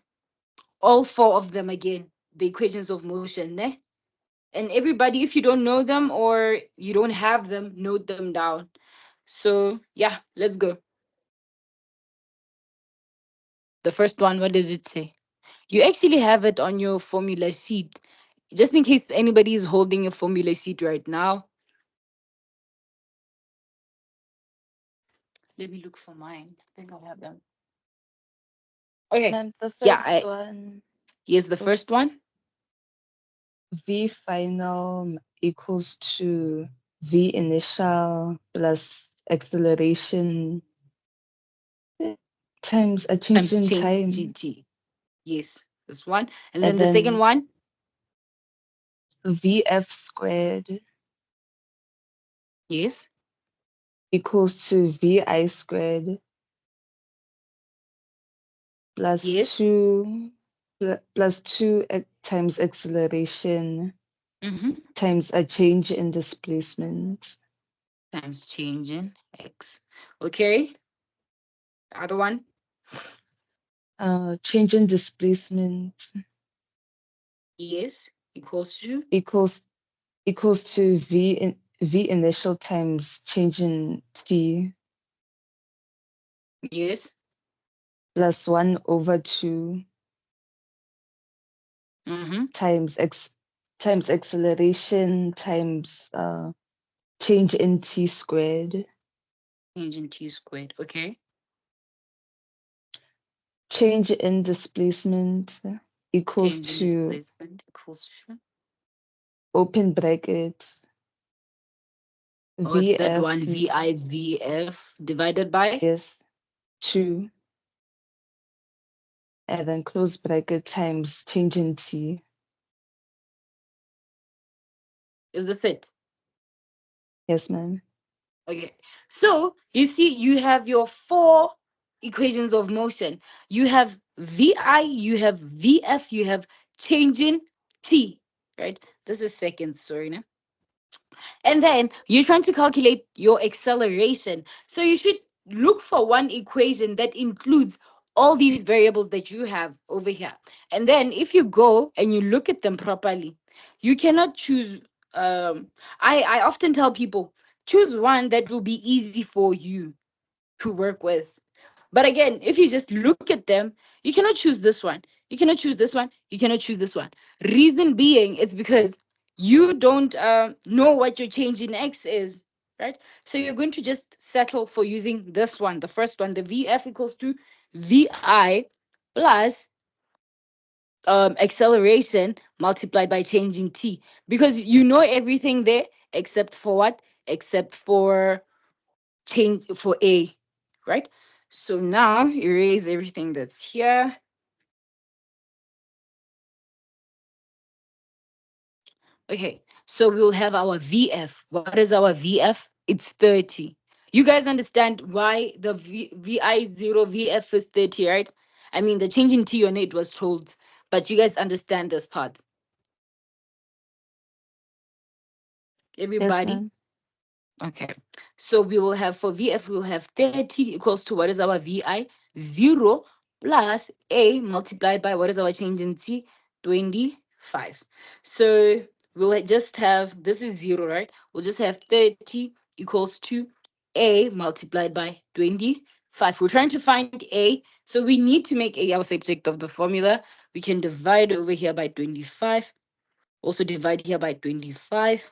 all 4 of them again, the equations of motion, ne? And everybody, if you don't know them or you don't have them, note them down. So yeah, let's go. The first one, what does it say? You actually have it on your formula sheet. Just in case anybody is holding a formula sheet right now. Let me look for mine. I think I have them. Okay. Ma'am, the Yeah, first one, here's the first one. V final equals to V initial plus acceleration times a change Times in change time. GT. Yes, this one. And And then the second then one. Vf squared Yes. equals to Vi squared plus Yes. 2 times acceleration Mm-hmm. times a change in displacement. Times change in X. Okay. The other one. Change in displacement Yes. Equals to. equals to V initial times change in t Yes. plus 1/2 Mm-hmm. times acceleration times change in t squared. Tangent T squared. Okay. Change in displacement equals Change in to displacement equals to, open brackets what's that VF one? VIVF divided by, is 2 and then close bracket times change in T. is the fit. Yes, ma'am. Okay. So you see, you have your four equations of motion. You have VI, you have VF, you have changing T, right? This is second, sorry, no? And then you're trying to calculate your acceleration. So you should look for one equation that includes all these variables that you have over here. And then if you go and you look at them properly, you cannot choose. I often tell people, choose one that will be easy for you to work with. But again, if you just look at them, you cannot choose this one. You cannot choose this one. You cannot choose this one. Reason being, it's because you don't know what your change in X is, right? So you're going to just settle for using this one, the first one, the VF equals to VI plus acceleration multiplied by changing T, because you know everything there except for what? Except for change for A, right? So now erase everything that's here. Okay, so we'll have our VF. What is our VF? It's 30. You guys understand why the VI0 VF is 30, right? I mean, the change in T on it was told, but you guys understand this part. Yes, Everybody? ma'am. Okay. So we will have for VF, we will have 30 equals to what is our VI? 0 plus A multiplied by what is our change in T? 25. So we'll just have, this is 0, right? We'll just have 30 equals to A multiplied by 25. We're trying to find A. So we need to make A our subject of the formula. We can divide over here by 25. Also divide here by 25.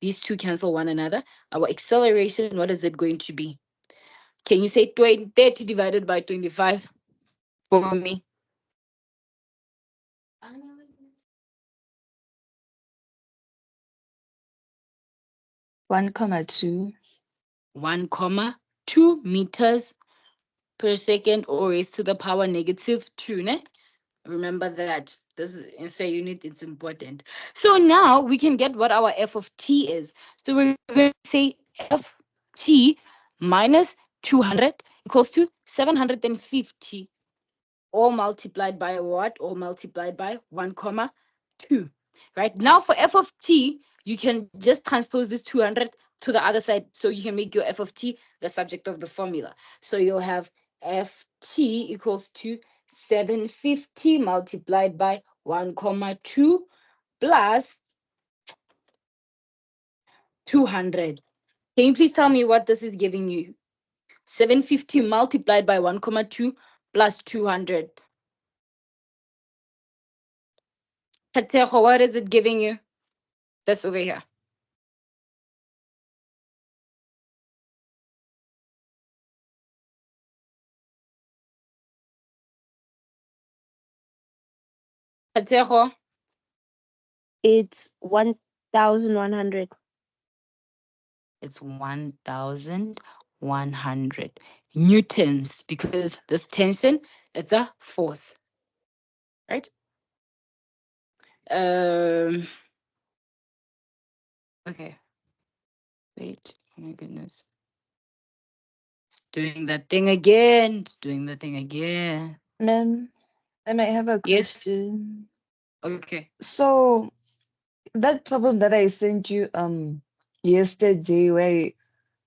These two cancel one another. Our acceleration, what is it going to be? Can you say 20, 30 divided by 25 for me? 1,2. 1,2 meters per second, or raised to the power negative 2. Ne? Remember that. This is in say unit, it's important. So now we can get what our f of t is. So we're going to say f t minus 200 equals to 750, all multiplied by what? All multiplied by 1 comma 2. Right now for f of t, you can just transpose this 200 to the other side, so you can make your f of t the subject of the formula. So you'll have ft equals to 750 multiplied by 1 comma 2 plus 200. Can you please tell me what this is giving you? 750 multiplied by 1 comma 2 plus 200. Katlego, what is it giving you? That's over here. Katlego, It's 1,100. it's 1,100 newtons, because this tension, it's a force, right? Um. Okay. Wait. Oh my goodness. It's doing that thing again. It's doing the thing again. Ma'am, I might have a Yes. question. Okay. So that problem that I sent you yesterday where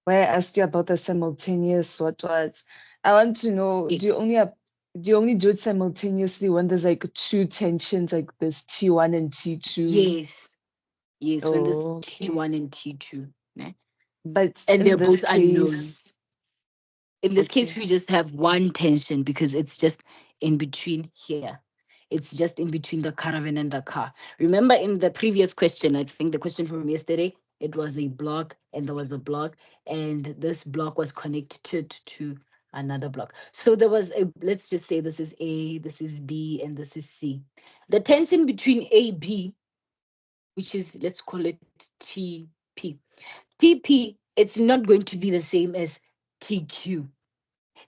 I asked you about the simultaneous what, I want to know, Yes. do you only do it simultaneously when there's like two tensions like this T1 and T2? Yes. Yes. When there's Oh, okay. T1 and T2, né? But And in they're this both case, unknowns. In this case, okay. we just have one tension because it's just in between here. It's just in between the caravan and the car. Remember in the previous question, I think the question from yesterday, it was a block, and there was a block, and this block was connected to another block. So there was a, let's just say this is A, this is B, and this is C. The tension between A, B, which is, let's call it TP. TP, it's not going to be the same as TQ.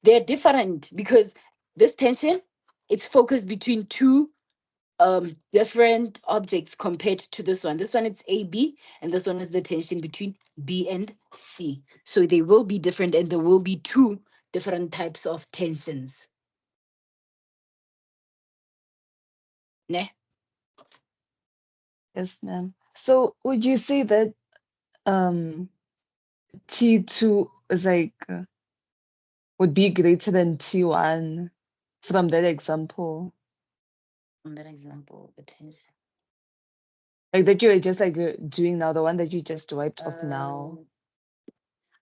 They're different because this tension, it's focused between two different objects compared to this one. This one it's AB, and this one is the tension between B and C. So they will be different, and there will be two different types of tensions. Ne? Yes, ma'am. So would you say that um T2 is like would be greater than T1 from that example? On that example, the tension. Like that you are just like doing now, the one that you just wiped off now.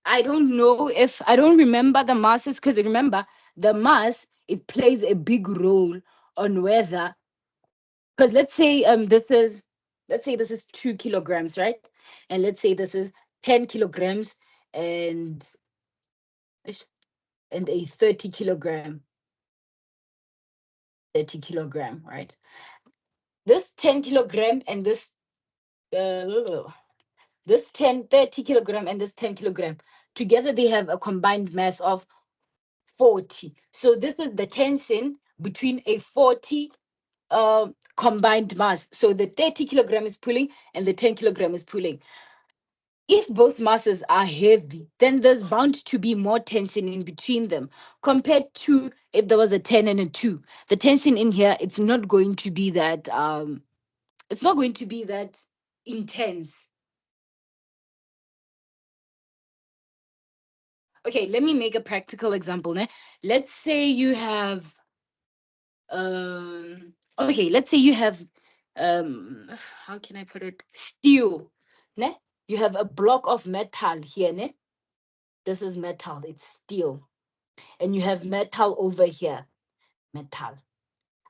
I don't know if I don't remember the masses, because remember the mass, it plays a big role on whether, because let's say this is 2 kilograms, right? And let's say this is 10 kilograms and ish, and a 30 kilogram, right? This 10 kilogram and uh, this 30 kilogram and this 10 kilogram together, they have a combined mass of 40. So this is the tension between a 40 combined mass. So the 30 kilogram is pulling and the 10 kilogram is pulling. If both masses are heavy, then there's bound to be more tension in between them compared to if there was a 10 and a 2. The tension in here, it's not going to be that it's not going to be that intense. Okay, let me make a practical example. Ne? Let's say you have okay, let's say you have how can I put it? Steel. Ne? You have a block of metal here, ne? This is metal, it's steel. And you have metal over here. Metal.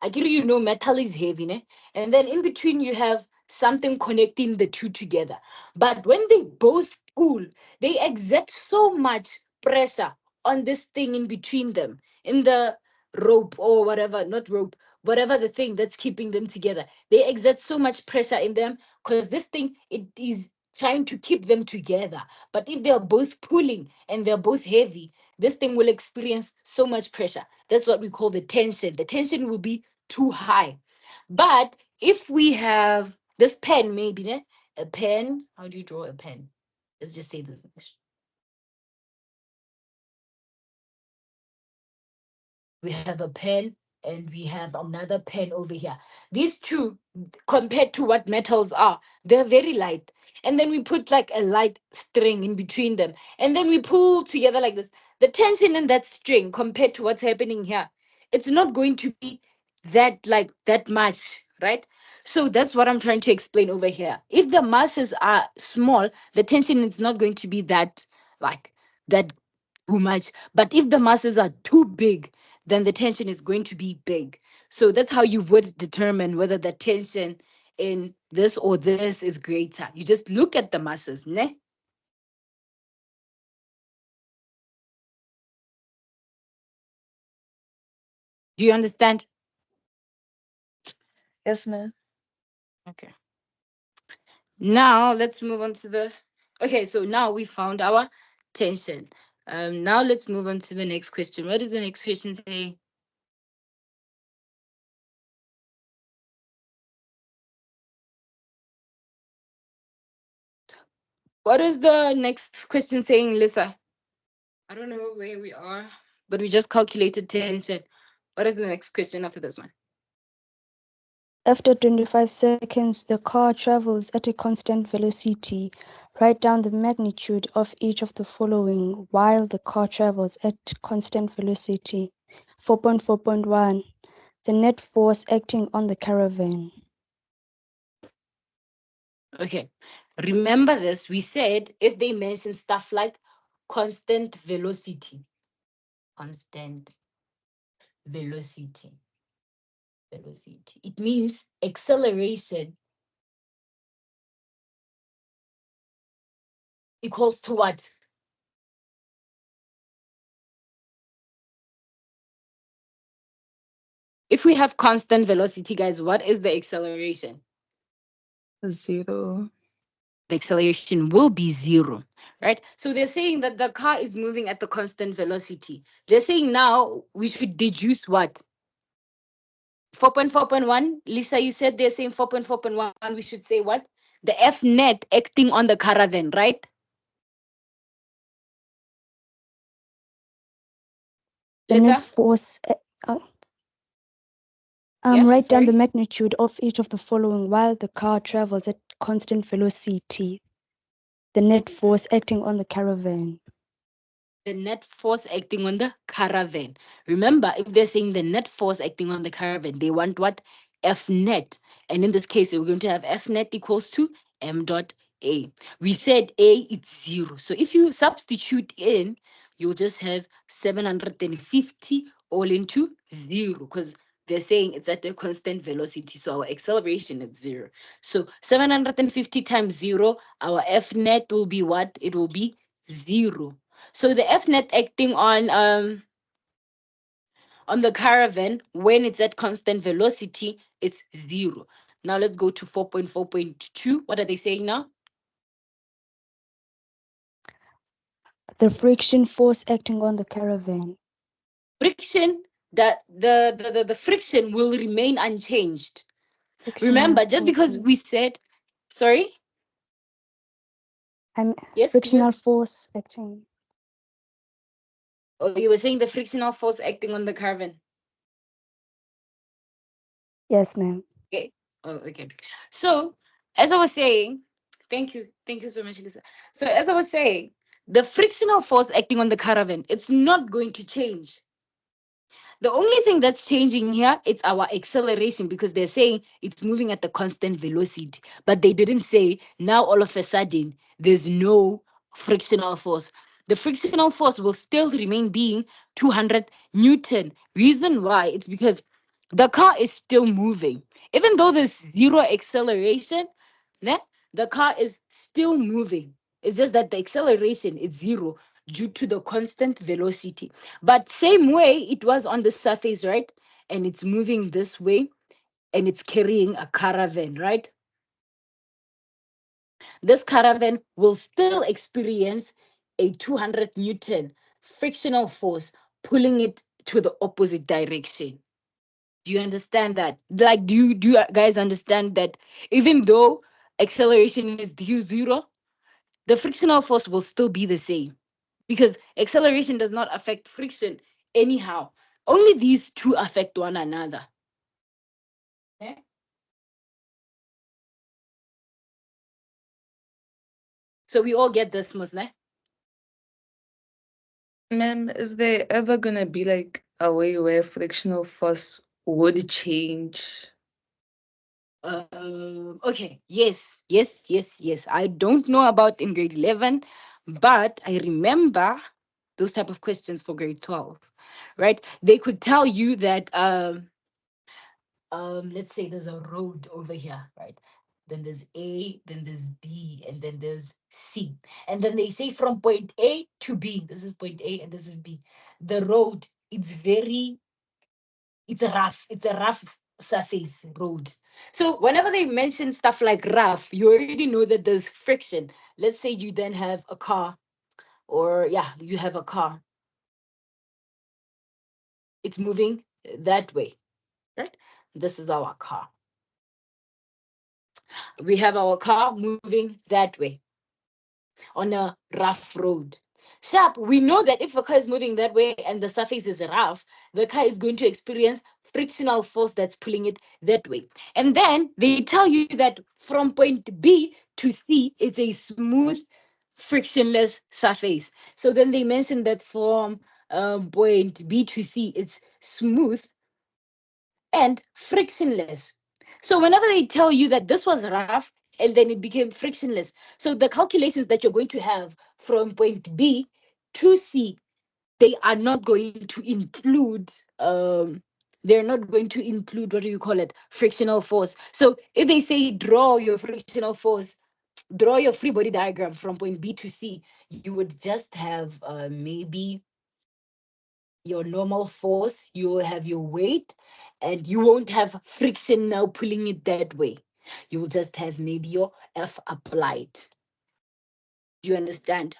I give you know metal is heavy, ne? And then in between you have something connecting the two together. But when they both pull, they exert so much pressure on this thing in between them, in the rope or whatever, not rope, whatever the thing that's keeping them together. They exert so much pressure in them because this thing, it is trying to keep them together. But if they are both pulling and they're both heavy, this thing will experience so much pressure. That's what we call the tension. The tension will be too high. But if we have this pen, maybe ne? A pen, how do you draw a pen? Let's just say this. We have a pen and we have another pen over here. These two, compared to what metals are, they're very light. And then we put like a light string in between them. And then we pull together like this. The tension in that string compared to what's happening here, it's not going to be that like that much, right? So that's what I'm trying to explain over here. If the masses are small, the tension is not going to be that like that too much. But if the masses are too big, then the tension is going to be big. So that's how you would determine whether the tension in this or this is greater. You just look at the masses, ne? Do you understand? Yes, ma'am. Okay. Now let's move on to the. Okay, so now we found our tension. Now let's move on to the next question. What does the next question say? What is the next question saying, Lisa? I don't know where we are, but we just calculated tension. What is the next question after this one? After 25 seconds, the car travels at a constant velocity. Write down the magnitude of each of the following while the car travels at constant velocity. 4.4.1. The net force acting on the caravan. Okay. Remember this. We said if they mention stuff like constant velocity, constant velocity, velocity, it means acceleration equals to what? If we have constant velocity, guys, what is the acceleration? 0. The acceleration will be zero, right? So they're saying that the car is moving at the constant velocity. They're saying now we should deduce what? 4.4.1. Lisa, you said they're saying 4.4.1. We should say what? The F net acting on the caravan, right? The net Lisa? force. Yeah, Write down the sorry. magnitude of each of the following while the car travels at constant velocity. The net force acting on the caravan. The net force acting on the caravan. Remember, if they're saying the net force acting on the caravan, they want what? F net. And in this case, we're going to have F net equals to M dot A. We said A, it's zero. So if you substitute in, you'll just have 750 all into zero because they're saying it's at a constant velocity. So our acceleration is zero. So 750 times zero, our F net will be what? It will be zero. So the F net acting on the caravan when it's at constant velocity, it's zero. Now let's go to 4.4.2. What are they saying now? The friction force acting on the caravan. Friction, the friction will remain unchanged. Frictional Remember, just because forces. we said, sorry, I'm yes, you were, frictional force acting. oh, you were saying the frictional force acting on the caravan. Yes, ma'am. Okay. Oh, okay. So, as I was saying, thank you so much, Lisa. So, as I was saying, the frictional force acting on the caravan, it's not going to change. The only thing that's changing here it's our acceleration because they're saying it's moving at the constant velocity, but they didn't say now all of a sudden there's no frictional force. The frictional force will still remain being 200 Newton. Reason why? It's because the car is still moving. Even though there's zero acceleration, ne, the car is still moving. It's just that the acceleration is zero due to the constant velocity. But same way it was on the surface, right? And it's moving this way and it's carrying a caravan, right? This caravan will still experience a 200 Newton frictional force pulling it to the opposite direction. Do you understand that? Like, do you guys understand that even though acceleration is zero, the frictional force will still be the same because acceleration does not affect friction anyhow. Only these two affect one another. Okay? So we all get this, Musne. Ma'am, is there ever gonna be like a way where frictional force would change? Okay, yes. I don't know about in grade 11, but I remember those type of questions for grade 12, right? They could tell you that let's say there's a road over here, right? Then there's A, then there's B, and then there's C. And then they say from point A to B, this is point A and this is B. The road, it's a rough surface road. So whenever they mention stuff like rough, you already know that there's friction. Let's say you then have a car, or yeah, you have a car. It's moving that way, right? This is our car. We have our car moving that way on a rough road. Sharp, we know that if a car is moving that way and the surface is rough, the car is going to experience frictional force that's pulling it that way. And then they tell you that from point B to C, it's a smooth, frictionless surface. So then they mentioned that from point B to C, it's smooth and frictionless. So whenever they tell you that this was rough and then it became frictionless, so the calculations that you're going to have from point B to C, they are not going to include they're not going to include what do you call it frictional force. So if they say draw your frictional force, draw your free body diagram from point B to C, you would just have maybe your normal force, you will have your weight, and you won't have friction now pulling it that way. You will just have maybe your F applied. Do you understand?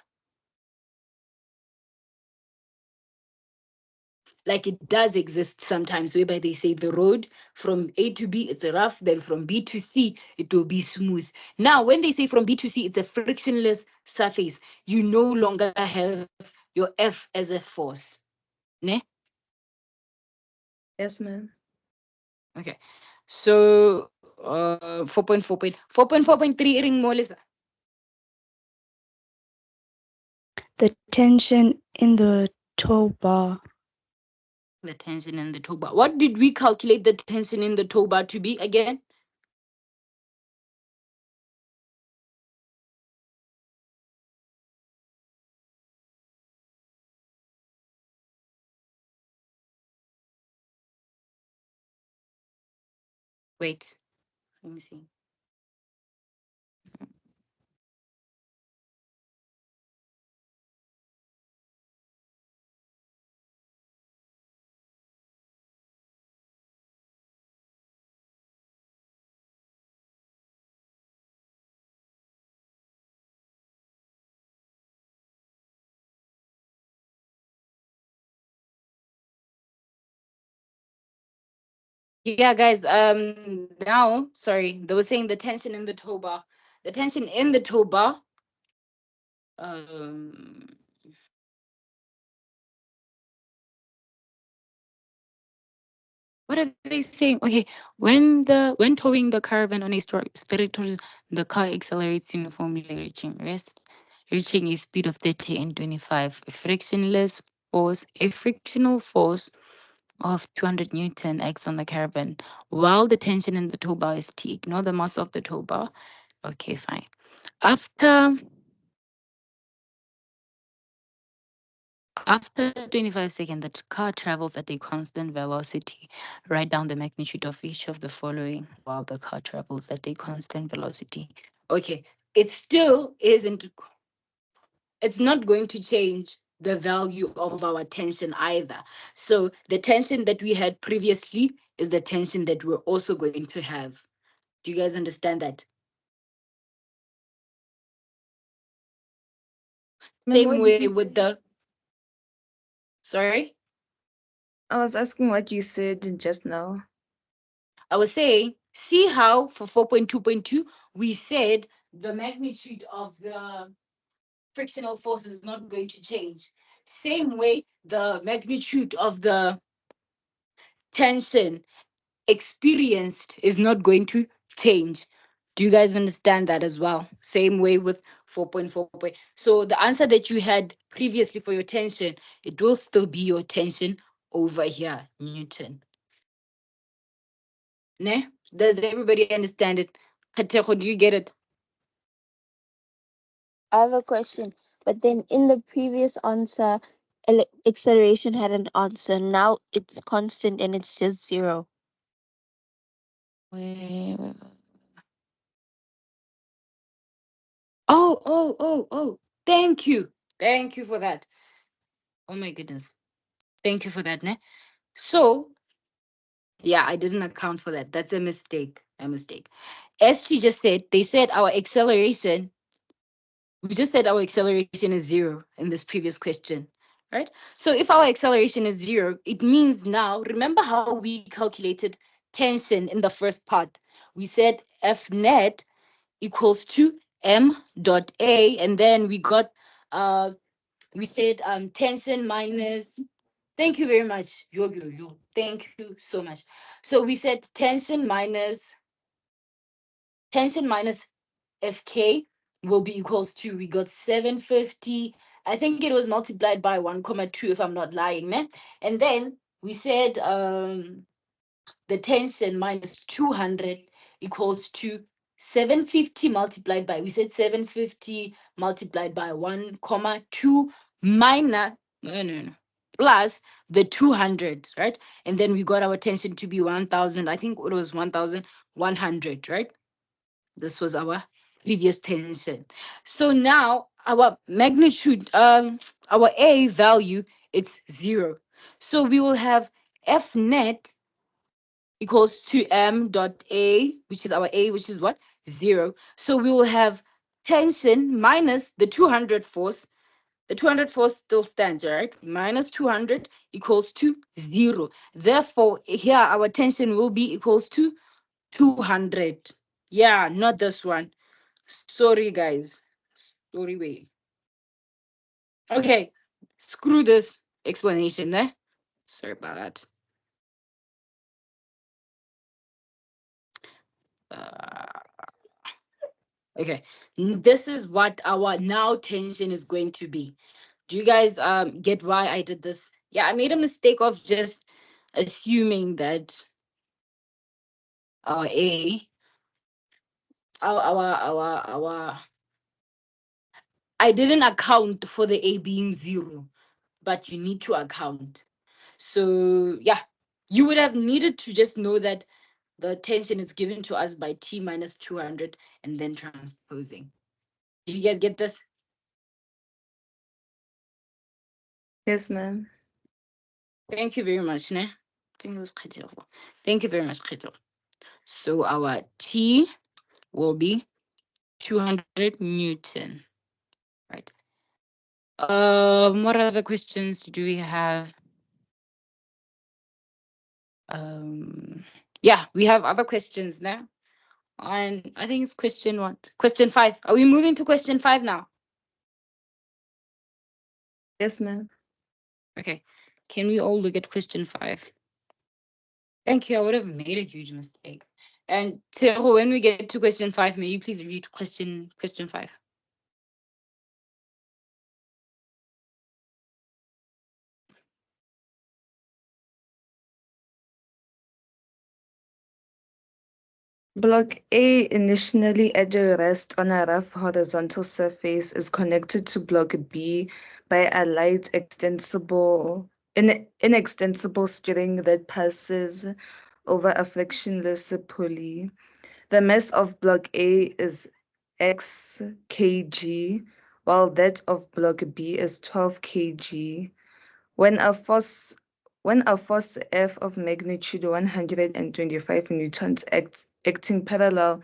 Like it does exist sometimes, whereby they say the road from A to B, it's a rough, then from B to C, it will be smooth. Now, when they say from B to C, it's a frictionless surface, you no longer have your F as a force. Ne? Yes, ma'am. Okay. So 4.4.3 ring more less. The tension in the tow bar. The tension in the tow bar. What did we calculate the tension in the tow bar to be again? Wait, let me see. Yeah, guys. Now, sorry, they were saying the tension in the tow bar. The tension in the tow bar. Um, what are they saying? Okay, when towing the caravan on a territory, the car accelerates uniformly, reaching a speed of 30 and 25. A frictional force of 200 Newton acts on the caravan, while the tension in the tow bar is T. Ignore the mass of the tow bar. Okay, fine. After 25 seconds, the car travels at a constant velocity. Write down the magnitude of each of the following while the car travels at a constant velocity. Okay, it still isn't, it's not going to change the value of our tension either. So the tension that we had previously is the tension that we're also going to have. Do you guys understand that? Ma'am, Same what did way you with say? the, sorry? I was asking what you said just now. I was saying, see how for 4.2.2, we said the magnitude of the frictional force is not going to change. Same way, the magnitude of the tension experienced is not going to change. Do you guys understand that as well? Same way with 4.4. So the answer that you had previously for your tension, it will still be your tension over here, Newton. Ne? Does everybody understand it? Katejo, do you get it? I have a question. But then in the previous answer, acceleration had an answer. Now it's constant and it's just zero. Wait. Oh. Thank you. Thank you for that. Oh my goodness. Thank you for that, ne? So, yeah, I didn't account for that. That's a mistake. A mistake. As she just said, they said our acceleration, we just said our acceleration is zero in this previous question, right? So if our acceleration is zero, it means now, remember how we calculated tension in the first part? We said F net equals to M dot A, and then we said tension minus, thank you very much. Yo. Thank you so much. So we said tension minus FK will be equals to, we got 750. I think it was multiplied by 1,2 if I'm not lying, ne? And then we said the tension minus 200 equals to 750 multiplied by, we said 750 multiplied by 1,2 minus, no, plus the 200, right? And then we got our tension to be 1,000. I think it was 1,100, right? This was our previous tension. So now our magnitude, our A value, it's 0. So we will have F net equals to M dot A, which is our A, which is what? 0. So we will have tension minus the 200 force. The 200 force still stands, right? Minus 200 equals to 0. Therefore, here our tension will be equals to 200. Yeah, not this one. Sorry, guys. Sorry, way. Okay, screw this explanation there. Sorry about that. Uh, okay, this is what our now tension is going to be. Do you guys get why I did this? Yeah, I made a mistake of just assuming that our A, our I didn't account for the A being 0, but you need to account. So yeah, you would have needed to just know that the tension is given to us by T minus 200 and then transposing. Did you guys get this? Yes, ma'am. Thank you very much, ne? Thank you very much, Khito. So our T will be 200 Newton, right? What other questions do we have? Yeah, we have other questions now. And I think it's question what? Question 5. Are we moving to question 5 now? Yes, ma'am. Okay. Can we all look at question 5? Thank you. I would have made a huge mistake. And Tero, when we get to question 5, may you please read question 5? Block A, initially at a rest on a rough horizontal surface, is connected to Block B by a light inextensible string that passes over a frictionless pulley. The mass of Block A is x kg, while that of Block B is 12 kg. When a force when a force F of magnitude 125 newtons acting parallel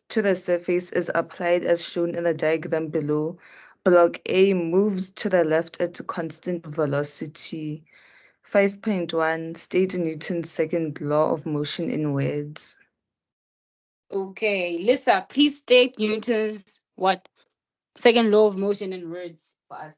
to the surface is applied as shown in the diagram below, block A moves to the left at a constant velocity. 5.1 State Newton's second law of motion in words. Okay. Lisa, please state Newton's what? Second law of motion in words for us.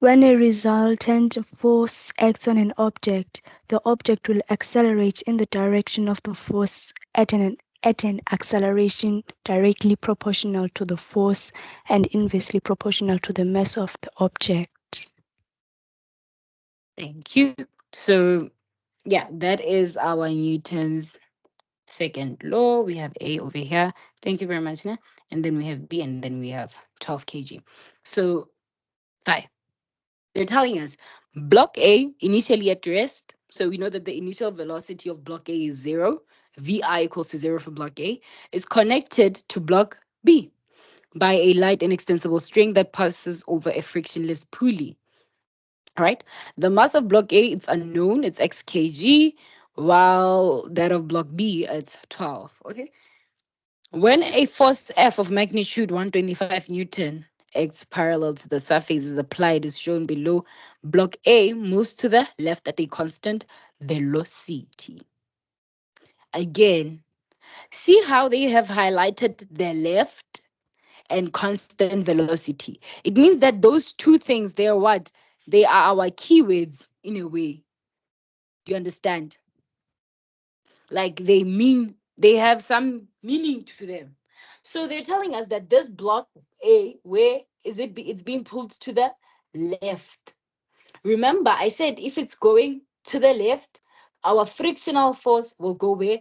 When a resultant force acts on an object, the object will accelerate in the direction of the force at an acceleration directly proportional to the force and inversely proportional to the mass of the object. Thank you. So, yeah, that is our Newton's second law. We have A over here. Thank you very much. Ne? And then we have B, and then we have 12 kg. So, 5. They're telling us block A initially at rest. So we know that the initial velocity of block A is 0. VI equals to 0 for block A is connected to block B by a light and extensible string that passes over a frictionless pulley. All right. The mass of block A, it's unknown, it's x kg, while that of block B, it's 12. Okay. When a force F of magnitude 125 Newton acts parallel to the surface is applied, is shown below, block A moves to the left at a constant velocity. Again, see how they have highlighted the left and constant velocity. It means that those two things, they are what? They are our keywords in a way. Do you understand? Like they have some meaning to them. So they're telling us that this block A, where is it? It's being pulled to the left. Remember, I said if it's going to the left, our frictional force will go where?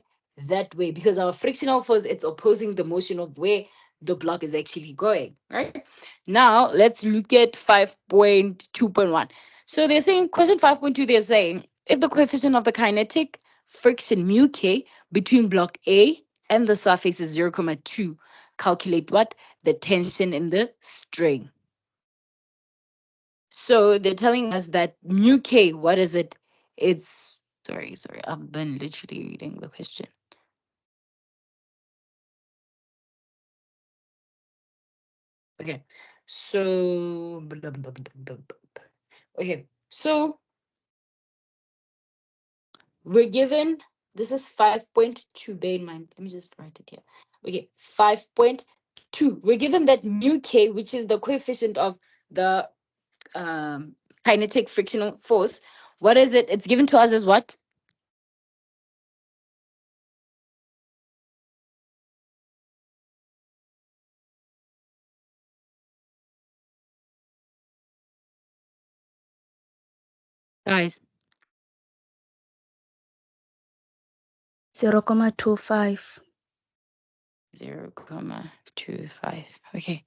That way, because our frictional force, it's opposing the motion of where the block is actually going, right? Now, let's look at 5.2.1. So they're saying, question 5.2, they're saying, if the coefficient of the kinetic friction mu k between block A and the surface is 0.2, calculate what? The tension in the string. So they're telling us that mu k, what is it? It's, sorry, I've been literally reading the question. Okay, so, okay, so we're given, this is 5.2, bear in mind, let me just write it here. Okay, 5.2, we're given that mu k, which is the coefficient of the kinetic frictional force. What is it? It's given to us as what? Guys, 0.25. 0.25. Okay.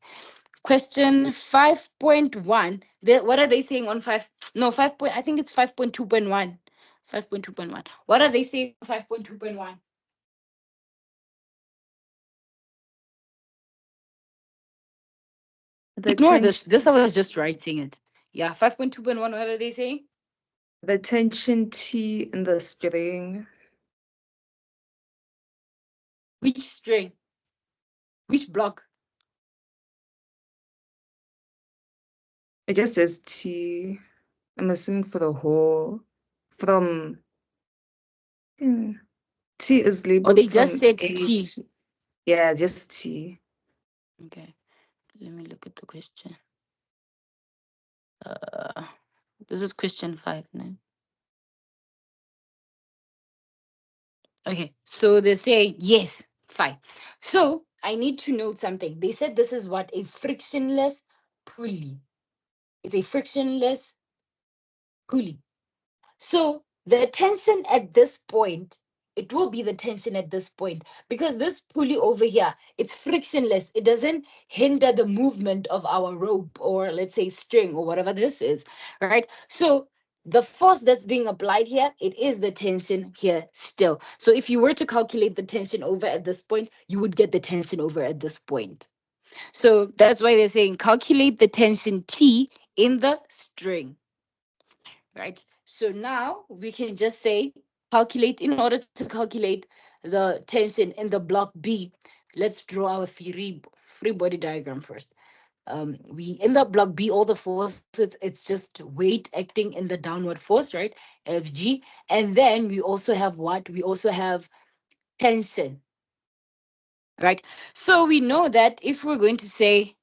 Question 5.1. What are they saying on 5? No, 5 point, I think it's 5.2.1. 5.2.1. What are they saying on 5.2.1? The Ignore this. tension, This I was just writing it. Yeah, 5.2.1. What are they saying? the tension T in the string. Which string? Which block? It just says T. I'm assuming for the whole. From T is Or labeled they just from said A T? to, yeah, just T. Okay. Let me look at the question. Uh, this is question 5, no? Okay, so they say yes, fine. So I need to note something. They said this is what? A frictionless pulley. It's a frictionless pulley. So the tension at this point, it will be the tension at this point because this pulley over here, it's frictionless. It doesn't hinder the movement of our rope or let's say string or whatever this is, right? So the force that's being applied here, it is the tension here still. So if you were to calculate the tension over at this point, you would get the tension over at this point. So that's why they're saying calculate the tension T in the string, right? So now we can just say calculate, in order to calculate the tension in the block B, let's draw our free body diagram first. We in the block B, all the forces, it's just weight acting in the downward force, right? Fg. And then we also have what? We also have tension, right? So we know that if we're going to say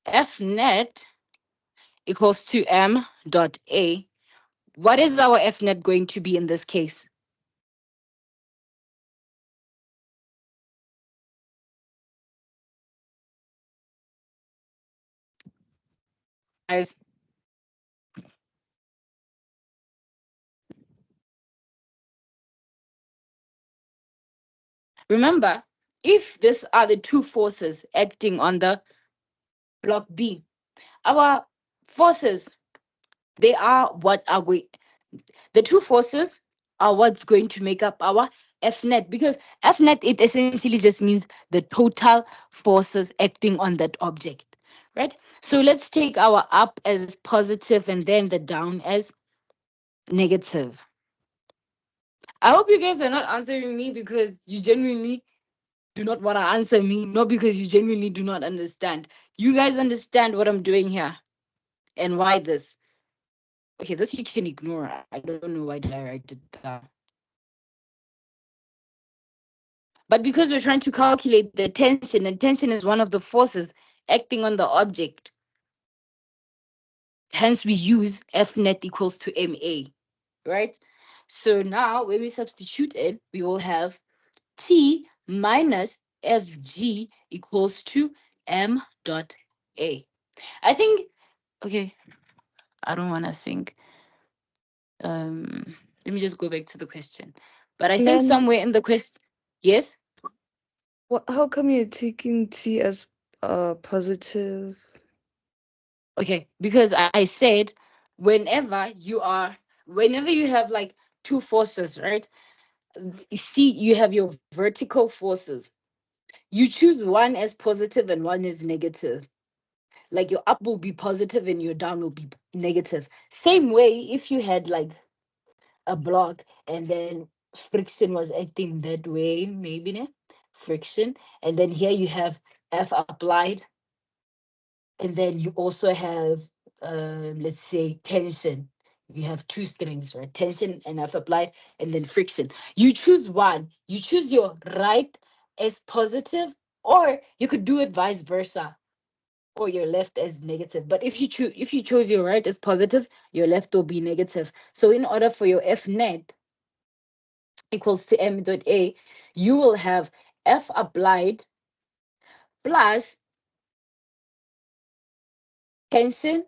F net equals to M dot A, what is our F net going to be in this case? Guys, remember, if these are the two forces acting on the block B, our forces, they are what are going, the two forces are what's going to make up our F net, because F net, it essentially just means the total forces acting on that object, right? So let's take our up as positive and then the down as negative. I hope you guys are not answering me because you genuinely do not want to answer me, not because you genuinely do not understand. You guys understand what I'm doing here and why this. Okay, this you can ignore. I don't know why did I write it down. But because we're trying to calculate the tension, and tension is one of the forces acting on the object, hence we use F net equals to MA, right? So now when we substitute it, we will have T minus Fg equals to M dot A. I think, okay, I don't want to think. Let me just go back to the question. But I And think then, somewhere in the question, yes. how come you're taking T as positive? Okay, because I said whenever you have like two forces, right? you see, you have your vertical forces. You choose one as positive and one as negative. Like your up will be positive and your down will be negative. Same way, if you had like a block and then friction was acting that way, maybe ne? Friction. And then here you have F applied, and then you also have let's say tension. You have two strings, right? Tension and F applied, and then friction. You choose one. You choose your right as positive, or you could do it vice versa, or your left as negative. But if you chose your right as positive, your left will be negative. So in order for your F net equals to M dot A, you will have F applied plus tension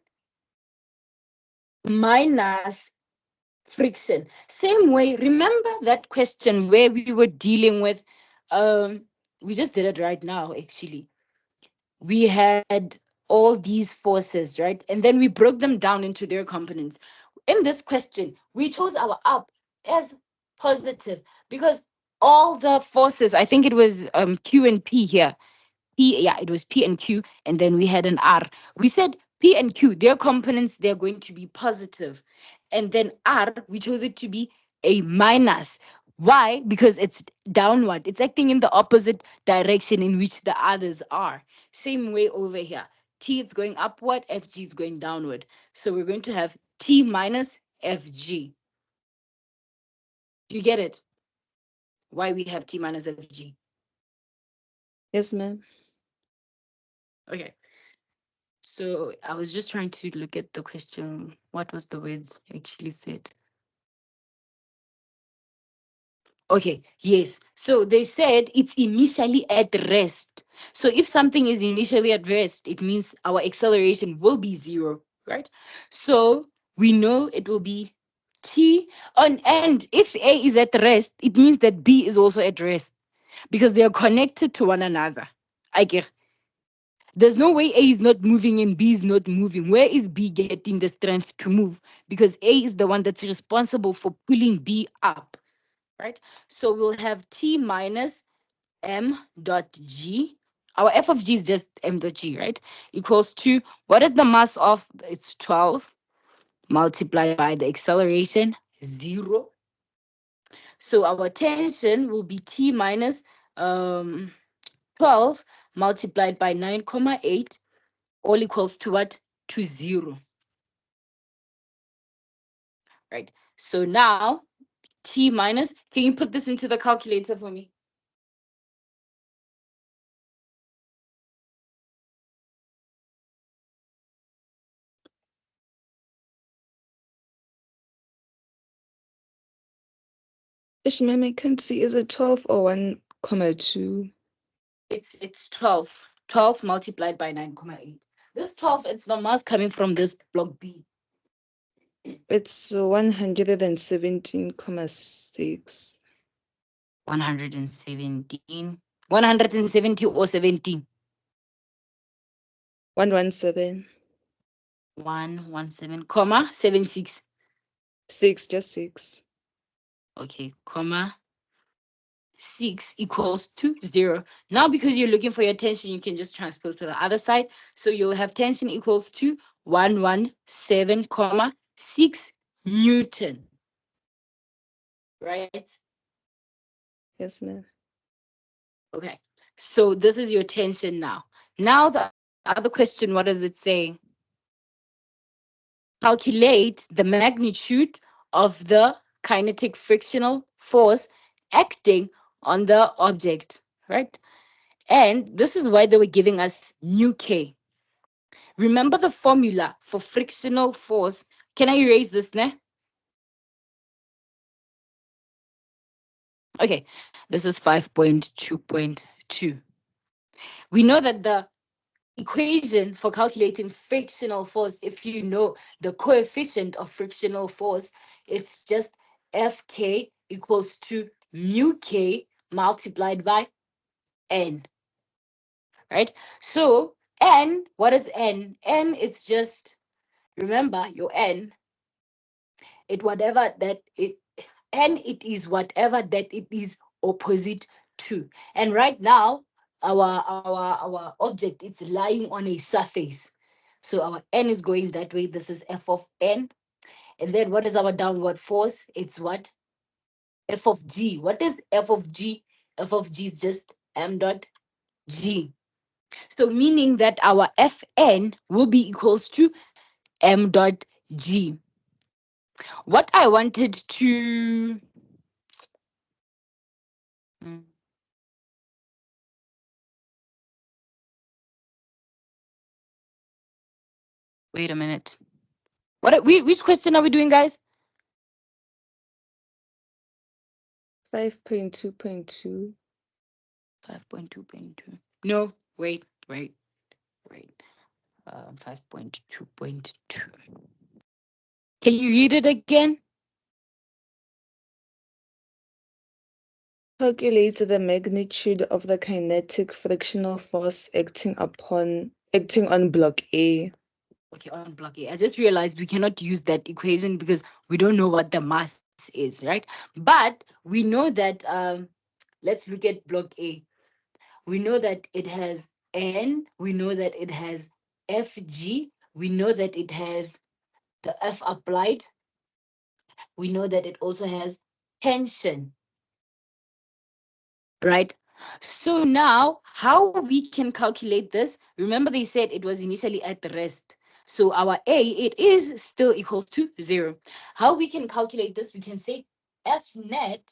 minus friction. Same way, remember that question where we were dealing with, um, we just did it right now, actually. We had all these forces, right? And then we broke them down into their components. In this question, we chose our up as positive because all the forces, I think it was Q and P here, P, yeah, it was P and Q, and then we had an R. We said P and Q, their components, they're going to be positive. And then R, we chose it to be a minus. Why? Because it's downward. It's acting in the opposite direction in which the others are. Same way over here. T is going upward, FG is going downward. So we're going to have T minus FG. Do you get it? Why we have T minus FG? Yes, ma'am. Okay. So I was just trying to look at the question. What was the words actually said? Okay, yes. So they said it's initially at rest. So if something is initially at rest, it means our acceleration will be zero, right? So we know it will be t on, and if A is at rest, it means that B is also at rest because they are connected to one another. I get. There's no way A is not moving and B is not moving. Where is B getting the strength to move? Because A is the one that's responsible for pulling B up, right? So we'll have T minus M dot G. Our F of G is just M dot G, right? Equals to, what is the mass of? It's 12 multiplied by the acceleration, 0. So our tension will be T minus um, 12 multiplied by 9,8, all equals to what? To 0, right? So now T minus, can you put this into the calculator for me? Ish, ma'am, I can't see. Is it 12 or 1,2? It's 12 multiplied by 9,8. This 12, it's the mass coming from this block B. It's 117,6. 117. 170 or 17? 117. 117, comma, 76. 6, just 6. Okay, comma, 6 equals to 0. Now, because you're looking for your tension, you can just transpose to the other side. So you'll have tension equals to 117, comma, 6 Newton, right? Yes, ma'am. Okay. So this is your tension now. Now, the other question, what does it say? Calculate the magnitude of the kinetic frictional force acting on the object, right? And this is why they were giving us mu K. Remember the formula for frictional force. Can I erase this now? Okay, this is 5.2.2. We know that the equation for calculating frictional force, if you know the coefficient of frictional force, it's just Fk equals to mu K multiplied by N, right? So N, what is N? N, it's just, remember your N, it whatever that it, and it is whatever that it is opposite to. And right now, our object, it's lying on a surface. So our n is going that way. This is f of n. And then what is our downward force? It's what? F of g. What is f of g? F of g is just m dot g. So meaning that our Fn will be equals to m dot g. What I wanted to Hmm, wait a minute. Which question are we doing, guys? 5.2.2. 5.2.2. No, wait. 5.2.2. Can you read it again? Calculate the magnitude of the kinetic frictional force acting on block A. Okay, on block A. I just realized we cannot use that equation because we don't know what the mass is, right? But we know that let's look at block A. We know that it has N, we know that it has FG, we know that it has the F applied, we know that it also has tension, right? So now, how we can calculate this? Remember, they said it was initially at rest. So our A, it is still equals to 0. How we can calculate this? We can say F net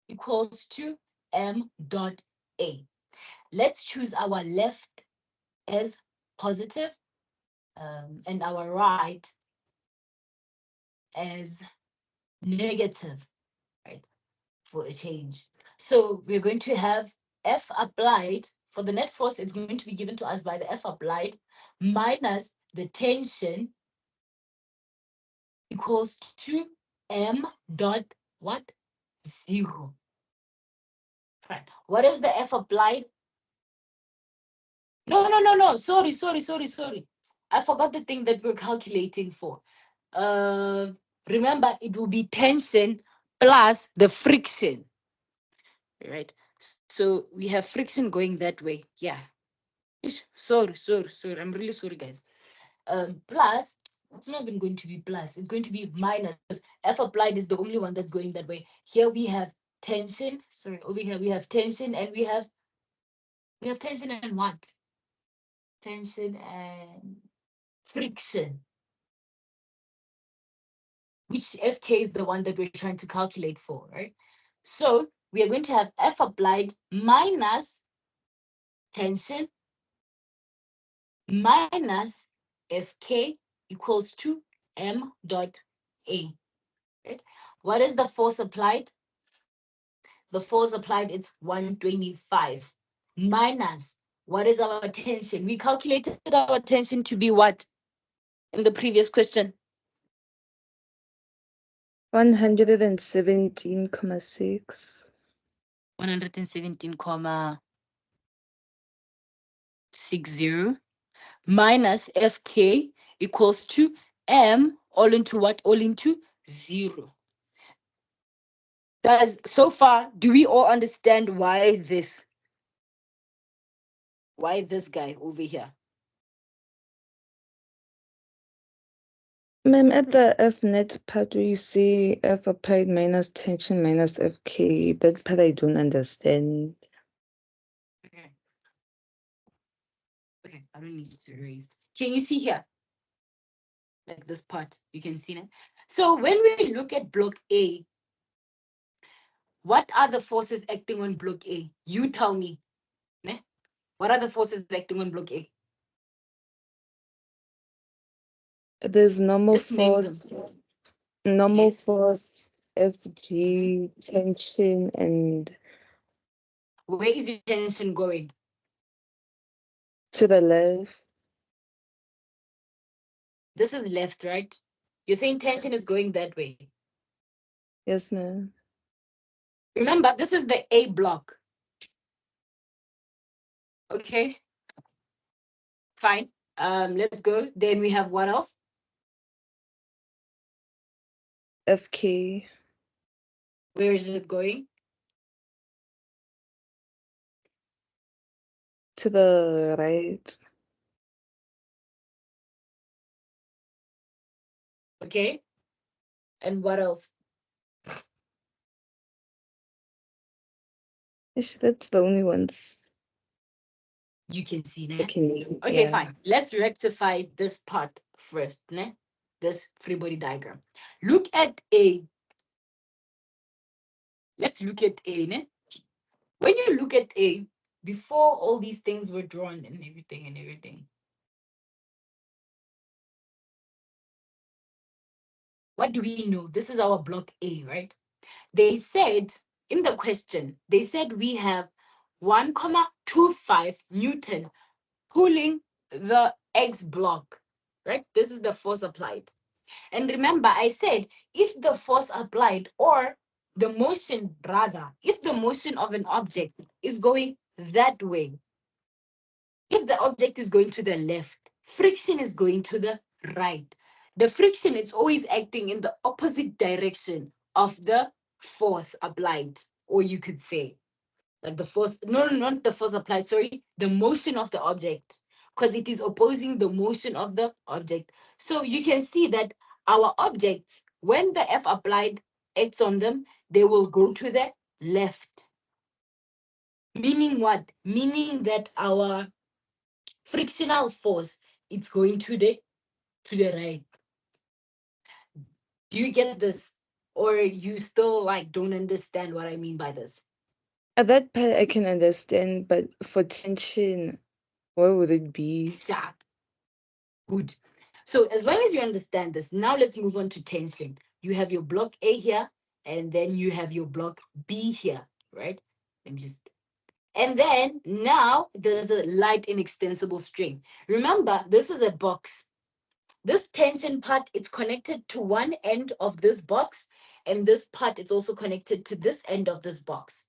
equals to M dot A. Let's choose our left as positive, and our right as negative, right? For a change. So we're going to have F applied for the net force. It's going to be given to us by the F applied minus the tension equals to M dot what? 0. Right. What is the F applied? No. Sorry. I forgot the thing that we're calculating for. Uh, Remember, it will be tension plus the friction, right? So we have friction going that way. Yeah. Sorry. I'm really sorry, guys. Plus, it's not even going to be plus. It's going to be minus because F applied is the only one that's going that way. Here we have tension. Sorry, over here we have tension, and we have tension and what? Tension and friction, which FK is the one that we're trying to calculate for, right? So we are going to have F applied minus tension minus Fk equals to M dot A, right? What is the force applied? The force applied is 125 minus, what is our tension? We calculated our tension to be what in the previous question? 117.6. 117,60 minus Fk equals to M all into what? All into 0. Does so far, do we all understand why this? Why this guy over here? Ma'am, at the F net part where you see F applied minus tension minus FK, that part I don't understand. Okay. Okay, I don't need to erase. Can you see here? Like this part, you can see it. So when we look at block A, what are the forces acting on block A? You tell me. Ne? What are the forces acting on block A? There's normal Just name force, them. normal Yes. force, Mhm. FG, tension, and Where is the tension going? to the left. This is left, right? You're saying tension is going that way. Yes, ma'am. Remember, this is the A block. Okay, fine. Let's go. Then we have what else? FK. Where is it going? To the right. Okay. And what else? Ish, that's the only ones You can see, I ne? can see. Okay, Yeah. fine. Let's rectify this part first, ne? This free body diagram. Look at A. Let's look at A, ne? When you look at A, before all these things were drawn and everything, what do we know? This is our block A, right? They said in the question, they said we have 1,25 Newton pulling the X block, right? This is the force applied. And remember, I said if the force applied, or the motion rather, if the motion of an object is going that way, if the object is going to the left, friction is going to the right. The friction is always acting in the opposite direction of the force applied, or you could say, like the force, no, not the force applied, sorry, the motion of the object, because it is opposing the motion of the object. So you can see that our objects, when the F applied acts on them, they will go to the left. Meaning what? Meaning that our frictional force, it's going to the right. Do you get this? Or you still like don't understand what I mean by this? At that part I can understand, but for tension, what would it be? Sharp. Good. So as long as you understand this, now let's move on to tension. You have your block A here, and then you have your block B here, right? Let me just. And then now there's a light inextensible string. Remember, this is a box. This tension part, it's connected to one end of this box, and this part is also connected to this end of this box.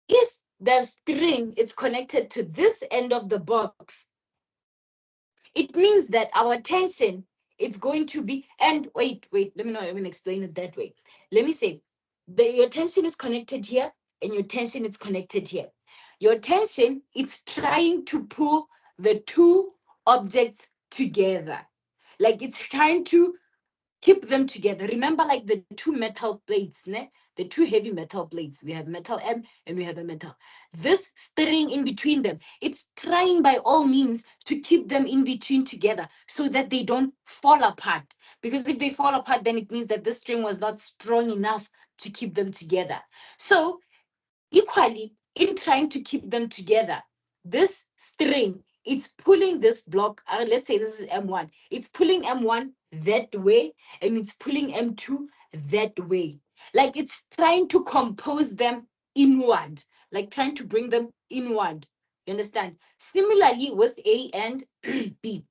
If the string is connected to this end of the box, it means that our tension, it's going to be, and wait, let me not even explain it that way. Let me say, your tension is connected here, and your tension is connected here. Your tension is trying to pull the two objects together. Like it's trying to keep them together. Remember, like the two metal plates, ne? The two heavy metal plates. We have metal M and we have a metal. This string in between them, it's trying by all means to keep them in between together so that they don't fall apart. Because if they fall apart, then it means that this string was not strong enough to keep them together. So equally, in trying to keep them together, this string, it's pulling this block. Let's say this is M1. It's pulling M1 that way, and it's pulling M2 that way. Like it's trying to compose them inward, like trying to bring them inward. You understand? Similarly, with A and B,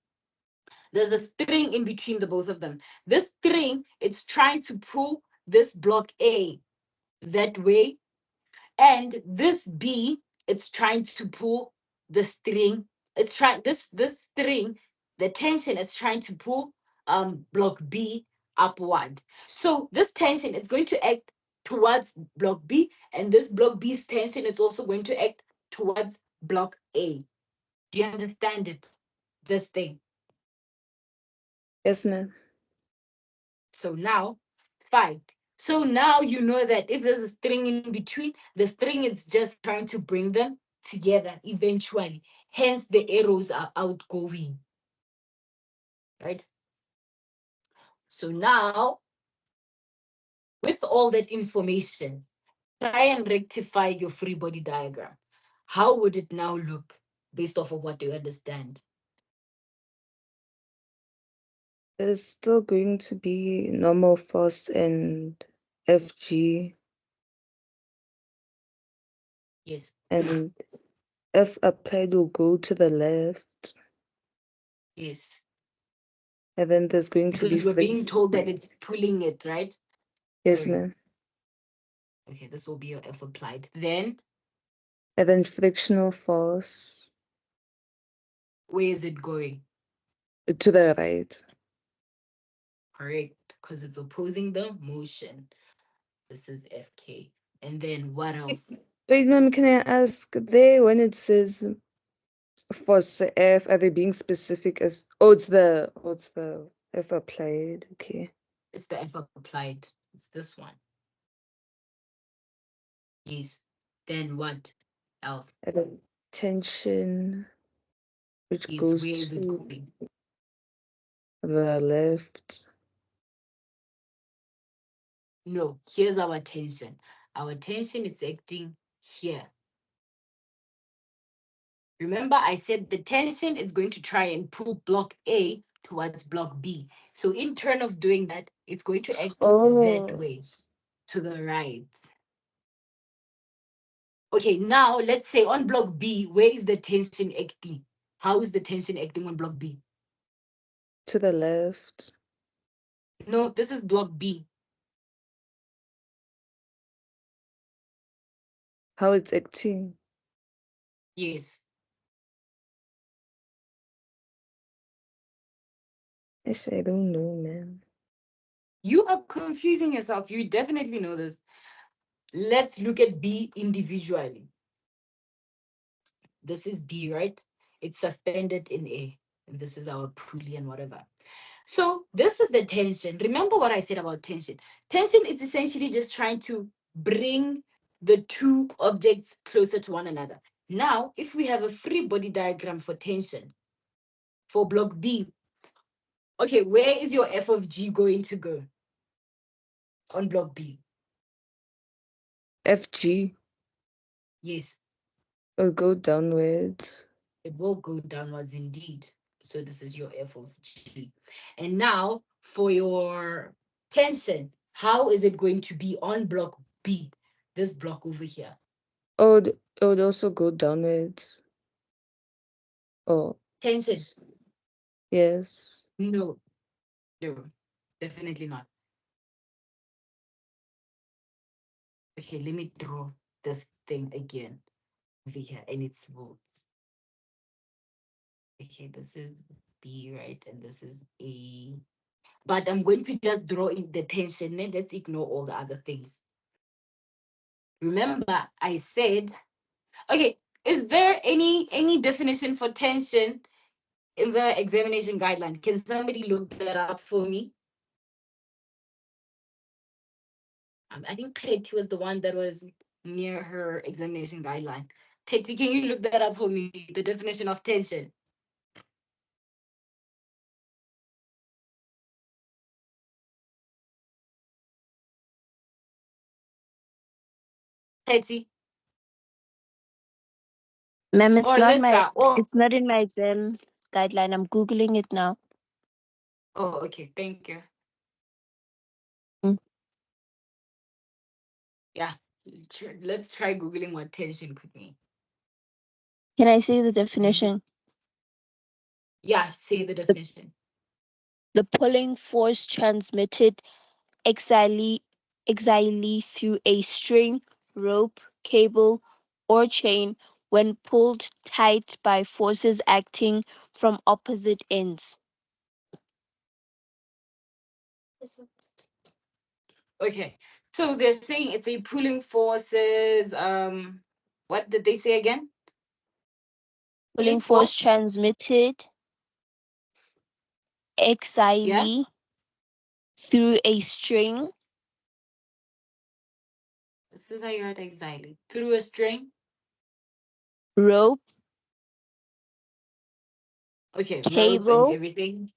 there's a string in between the both of them. This string, it's trying to pull this block A that way, and this B, it's trying to pull the string. It's trying this string, the tension is trying to pull block B upward. So this tension is going to act towards block B, and this block B's tension is also going to act towards block A. Do you understand it? This thing. Yes, ma'am. So now, fine. So now you know that if there's a string in between, the string is just trying to bring them together eventually. Hence, the arrows are outgoing. Right? So now, with all that information, try and rectify your free body diagram. How would it now look based off of what you understand? There's still going to be normal force and FG, Yes. and F applied will go to the left, Yes. and then there's going to be Because we're being friction. told that it's pulling it, right? Yes, Sorry. ma'am. Okay, this will be your F applied. Then, And then frictional force where is it going? to the right. Correct, because it's opposing the motion. This is FK. And then what else? Wait, ma'am, can I ask there when it says force F, are they being specific as it's the F applied? Okay. It's the F applied. It's this one. Yes. Then what else? At a tension which Yes. goes Where is it to going? the left. No, here's our tension. Our tension is acting here. Remember, I said the tension is going to try and pull block A towards block B. So in turn of doing that, it's going to act that Oh, way to the right. Okay, now let's say on block B, where is the tension acting? How is the tension acting on block B? to the left. No, this is block B. How it's acting. Yes. Actually, I don't know, man. You are confusing yourself. You definitely know this. Let's look at B individually. This is B, right? It's suspended in A. And this is our pulley and whatever. So this is the tension. Remember what I said about tension. Tension is essentially just trying to bring the two objects closer to one another. Now, if we have a free body diagram for tension, for block B, okay, where is your F of G going to go on block B? FG Yes, will go downwards. it will go downwards indeed. So this is your F of G. And now for your tension, how is it going to be on block B? This block over here. Oh, it would also go downwards. Oh, Tension. yes. No, no, definitely not. Okay, let me draw this thing again over here and its volts. Okay, this is B, right? And this is A. But I'm going to just draw in the tension and let's ignore all the other things. Remember, I said, okay, is there any definition for tension in the examination guideline? Can somebody look that up for me? I think Katie was the one that was near her examination guideline. Katie, can you look that up for me? The definition of tension. Katie Ma'am, or Lisa or it's not in my exam guideline. I'm Googling it now. oh, okay, thank you. Mm. Yeah, let's try googling what tension could mean. Can I see the So, definition? yeah, say the The, definition. the pulling force transmitted axially through a string, rope, cable, or chain when pulled tight by forces acting from opposite ends. Okay, so they're saying it's a pulling forces. What did they say again? Pulling Pulling force force. transmitted Yeah, axially through a string, this is how you write exactly. Through a string. rope, Okay, rope and cable, everything.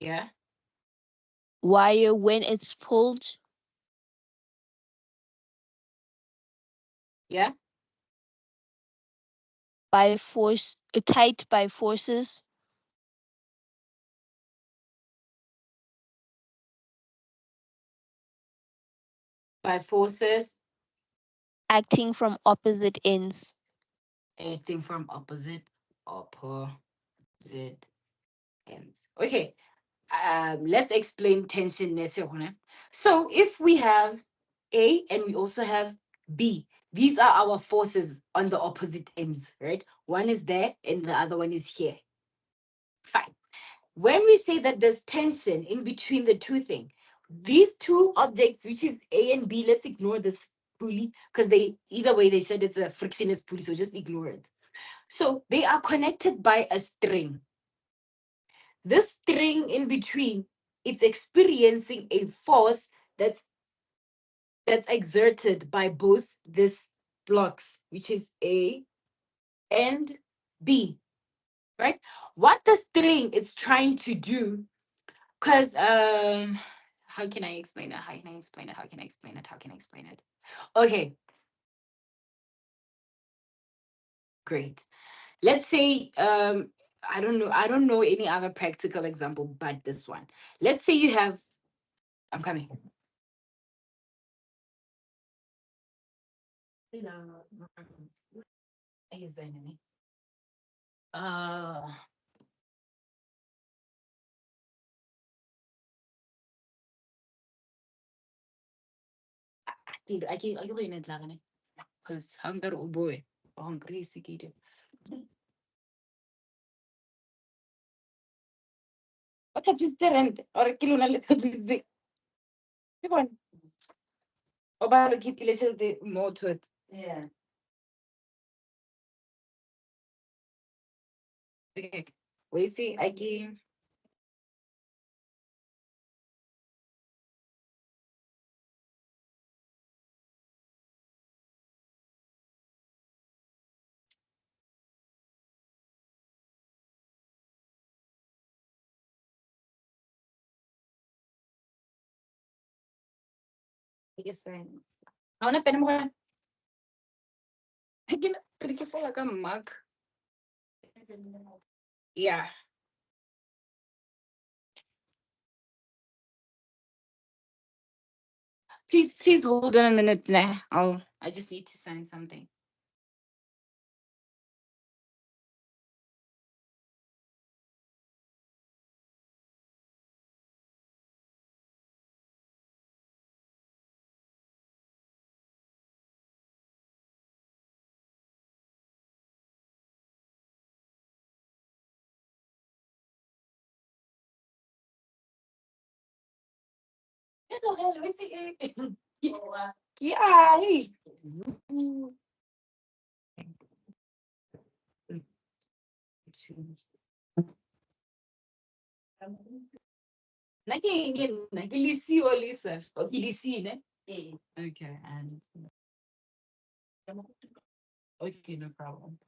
Yeah, wire when it's pulled yeah. by force, tight by forces By forces acting from opposite ends. acting from opposite ends. Okay, let's explain tension next. So if we have A and we also have B, these are our forces on the opposite ends, right? One is there and the other one is here. Fine. When we say that there's tension in between the two things, these two objects, which is A and B, let's ignore this pulley because they either way they said it's a frictionless pulley, so just ignore it. So they are connected by a string. This string in between, it's experiencing a force that's exerted by both these blocks, which is A and B, right? What the string is trying to do, because how can I explain it? How can I explain it? How can I explain it? How can I explain it? Okay, great. Let's say I don't know any other practical example but this one. Let's say you have, I'm coming. Uh, I can read it lang because hunger oh boy. Hungry sikide. Okay, just the rent or kilo na little this big. Come on. O ba lo keep little the more to it. Yeah. Okay. Wait, see, I can. I guess I. Ako na pwede mo ka. Pwede ka pala ka mag. Yeah. Please hold on a minute. Nah. I just need to sign something. Hello, hello, it's yeah. Yeah, hey. Nakilisi or Lisa? Okay, Lisi, ne? Okay, and okay, no problem.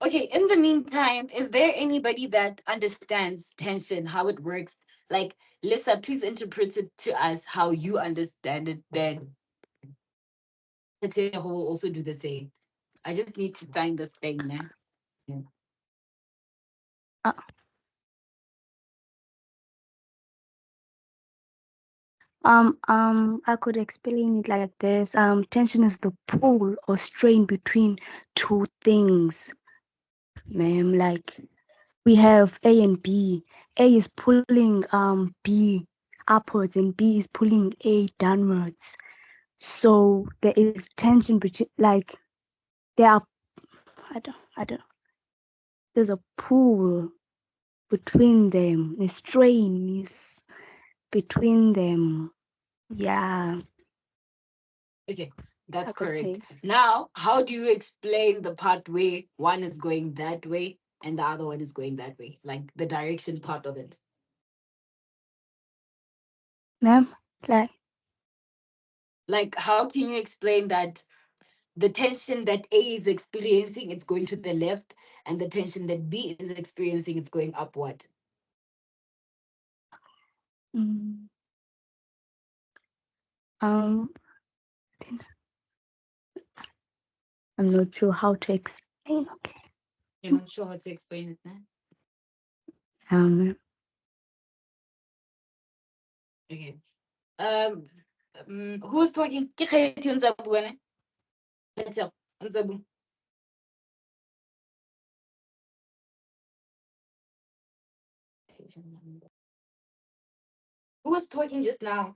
Okay, in the meantime, is there anybody that understands tension, how it works? Like, Lisa, please interpret it to us how you understand it. Then Tateho will also do the same. I just need to sign this thing now. Yeah. Uh, I could explain it like this. Tension is the pull or strain between two things, ma'am. Like we have A and B. A is pulling B upwards and B is pulling A downwards. So there is tension between, like there are, I don't. There's a pull between them. The strain is between them. Yeah, Okay, I that's could correct. say. Now, how do you explain the part where one is going that way and the other one is going that way? Like the direction part of it. ma'am. Like Like, how can you explain that the tension that A is experiencing, it's going to the left, and the tension that B is experiencing, it's going upward? mm, um, I'm not sure how to explain. Okay. You're not sure how to explain it now? Um, Okay. Um, who's talking? Ke Kgethi o ntse a bua ne? Let's go. O ntse a bua. Who was talking just now?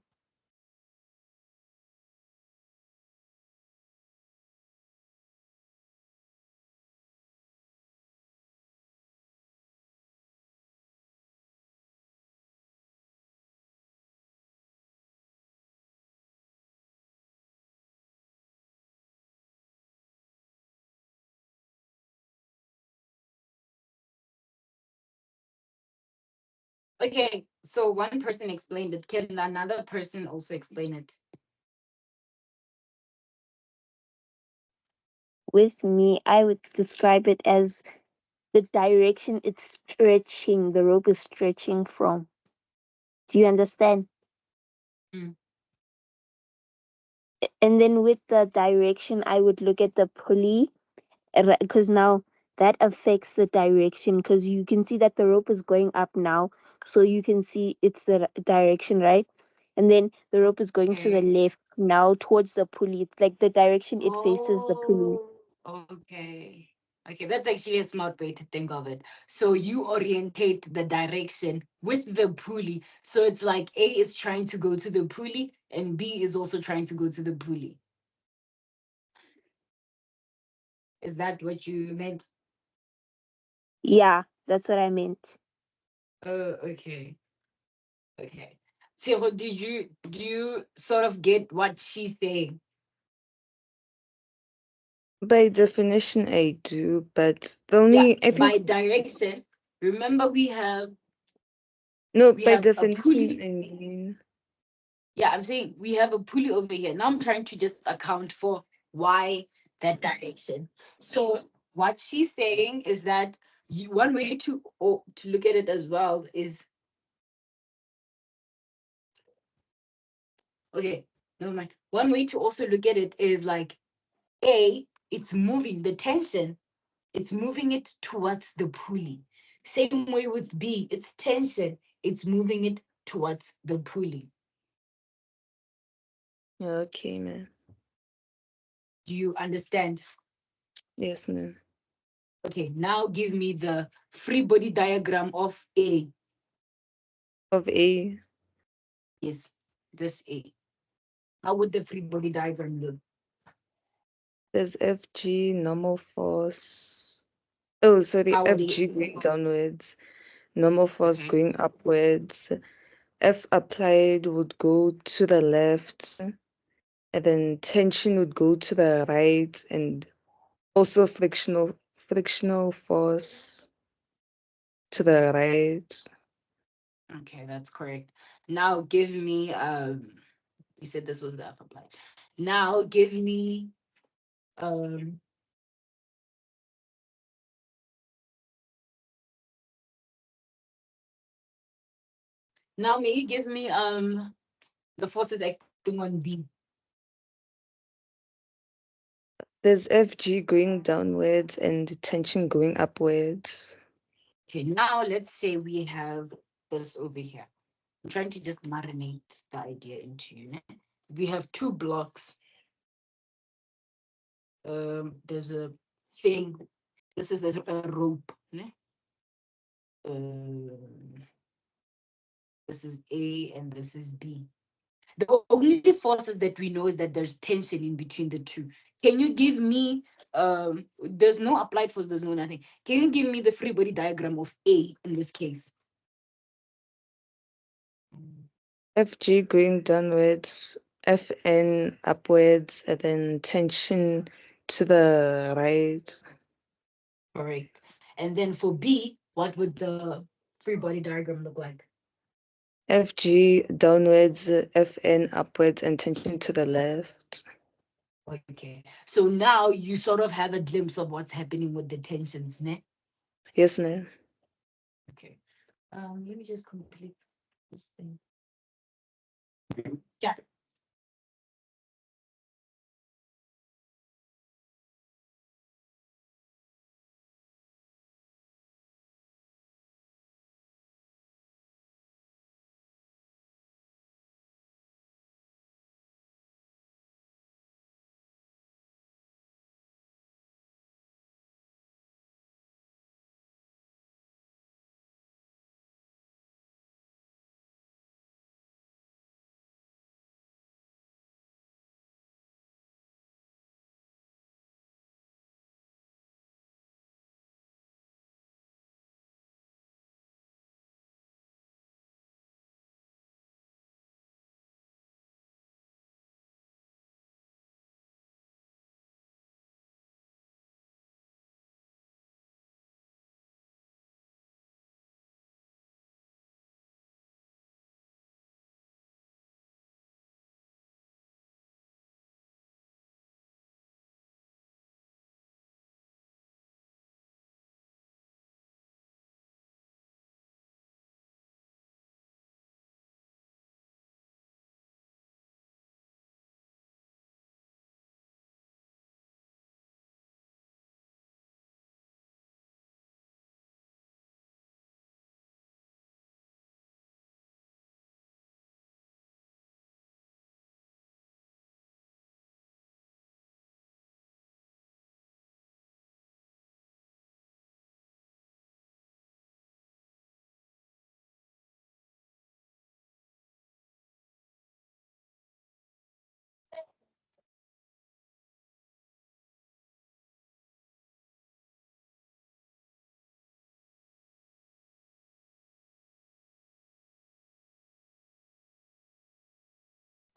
Okay, so one person explained it. Can another person also explain it? With me, I would describe it as the direction it's stretching, the rope is stretching from. Do you understand? Mm. And then with the direction, I would look at the pulley because now that affects the direction because you can see that the rope is going up now. So you can see it's the direction, right? And then the rope is going to the Okay. left now towards the pulley. It's like the direction it faces the pulley. Oh, okay. Okay, that's actually a smart way to think of it. So you orientate the direction with the pulley. So it's like A is trying to go to the pulley and B is also trying to go to the pulley. Is that what you meant? Yeah, that's what I meant. Oh, okay. Okay. Zero, do you sort of get what she's saying? By definition, I do, but the Yeah, only I think by direction. Remember no, we by have a definition, pulley. I mean Yeah, I'm saying we have a pulley over here. Now I'm trying to just account for why that direction. So what she's saying is that one way to look at it as well is okay. Never mind. One way to also look at it is like A, it's moving the tension. It's moving it towards the pulley. Same way with B, it's tension. It's moving it towards the pulley. yeah, okay, man. Do you understand? Yes, man. Okay, now give me the free body diagram of A. Of A, Yes, this A. How would the free body diagram look? there's FG, normal force. Oh, sorry, How they FG going downwards, normal force okay. going upwards. F applied would go to the left, and then tension would go to the right, and also frictional force to the right. Okay, that's correct. Now give me you said this was the F applied. Now give me um now may you give me the forces acting on B. There's FG going downwards and tension going upwards. Okay, now let's say we have this over here. I'm trying to just marinate the idea into you. Ne? We have two blocks. There's a thing. This is a rope. Ne? This is A and this is B. The only forces that we know is that there's tension in between the two. Can you give me there's no applied force, there's no nothing. Can you give me the free body diagram of A in this case? FG going downwards, FN upwards, and then tension to the right. Correct. And then for B, what would the free body diagram look like? FG downwards, FN upwards, and tension to the left. Okay. So now you sort of have a glimpse of what's happening with the tensions, ne? Yes, ma'am. Okay. Let me just complete this thing. Yeah.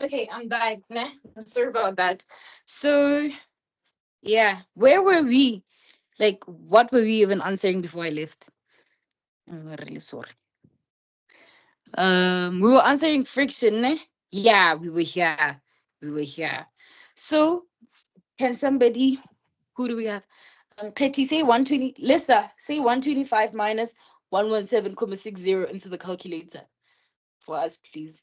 Okay, I'm back. Nah, sorry about that. So yeah, where were we? Like, what were we even answering before I left? I'm really sorry. We were answering friction. Eh? Yeah, we were here. We were here. So can somebody? Who do we have? Katie, say 120. Lisa, say 125 minus 117.60 into the calculator for us, please.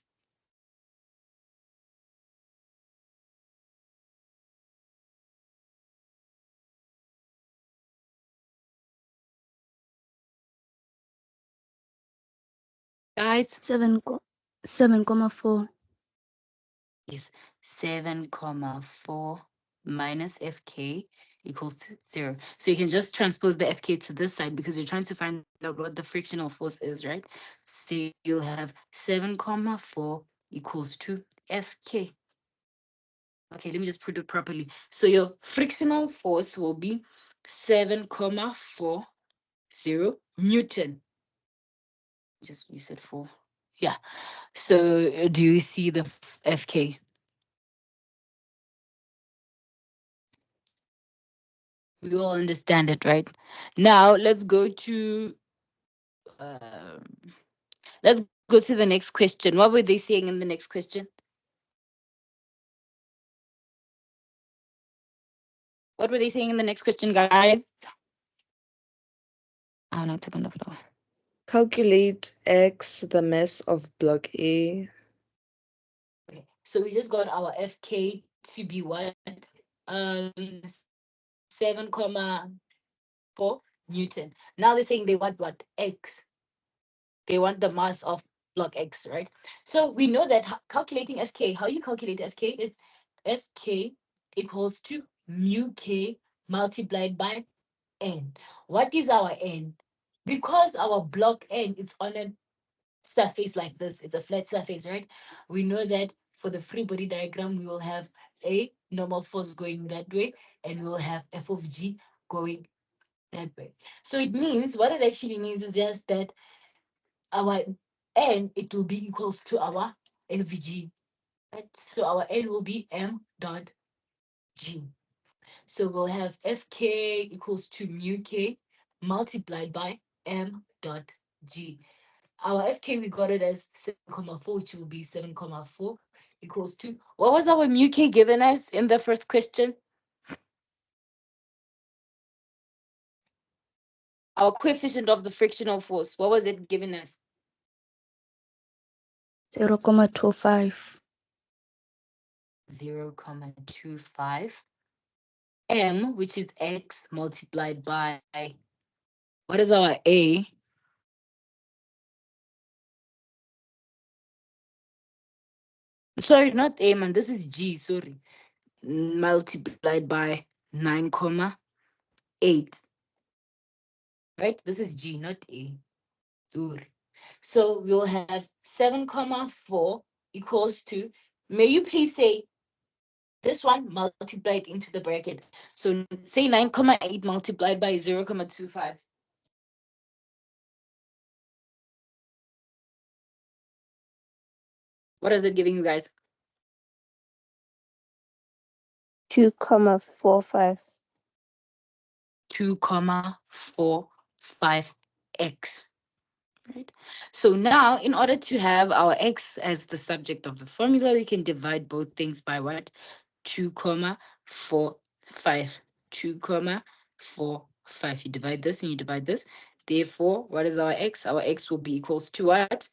Guys, 7,4. is 7,4 minus FK equals to 0. So you can just transpose the FK to this side because you're trying to find out what the frictional force is, right? So you'll have 7,4 equals to FK. Okay, let me just put it properly. So your frictional force will be 7,40 Newton. Just you said 4. Yeah. So do you see the FK? We all understand it, right? Now um, let's go to the next question. What were they saying in the next question? What were they saying in the next question, guys? I'm not taking the floor. Calculate X, the mass of block A. Okay. So we just got our FK to be what? 7,4 Newton. Now they're saying they want what? X. They want the mass of block X, right? So we know that calculating FK, how you calculate FK, it's FK equals to mu K multiplied by N. What is our N? Because our block N is on a surface like this, it's a flat surface, right? We know that for the free body diagram, we will have a normal force going that way, and we'll have F of G going that way. So it means what it actually means is just that our N, it will be equals to our NVG, right? So our N will be M dot G. So we'll have Fk equals to mu K multiplied by M dot G. Our Fk, we got it as 7,4, which will be 7,4 equals to, what was our mu K given us in the first question? Our coefficient of the frictional force, what was it given us? 0,25. 0,25 m, which is x multiplied by, what is our a? Sorry, not a, man, this is g, sorry. Multiplied by 9,8, right? This is g, not a. Sorry. So we'll have 7,4 equals to, may you please say this one multiplied into the bracket. So say 9,8 multiplied by 0,25. What is it giving you guys? 2,45. 2,45x. Right. So now, in order to have our x as the subject of the formula, we can divide both things by what? 2,45. 2,45. You divide this and you divide this. Therefore, what is our x? Our x will be equals to what?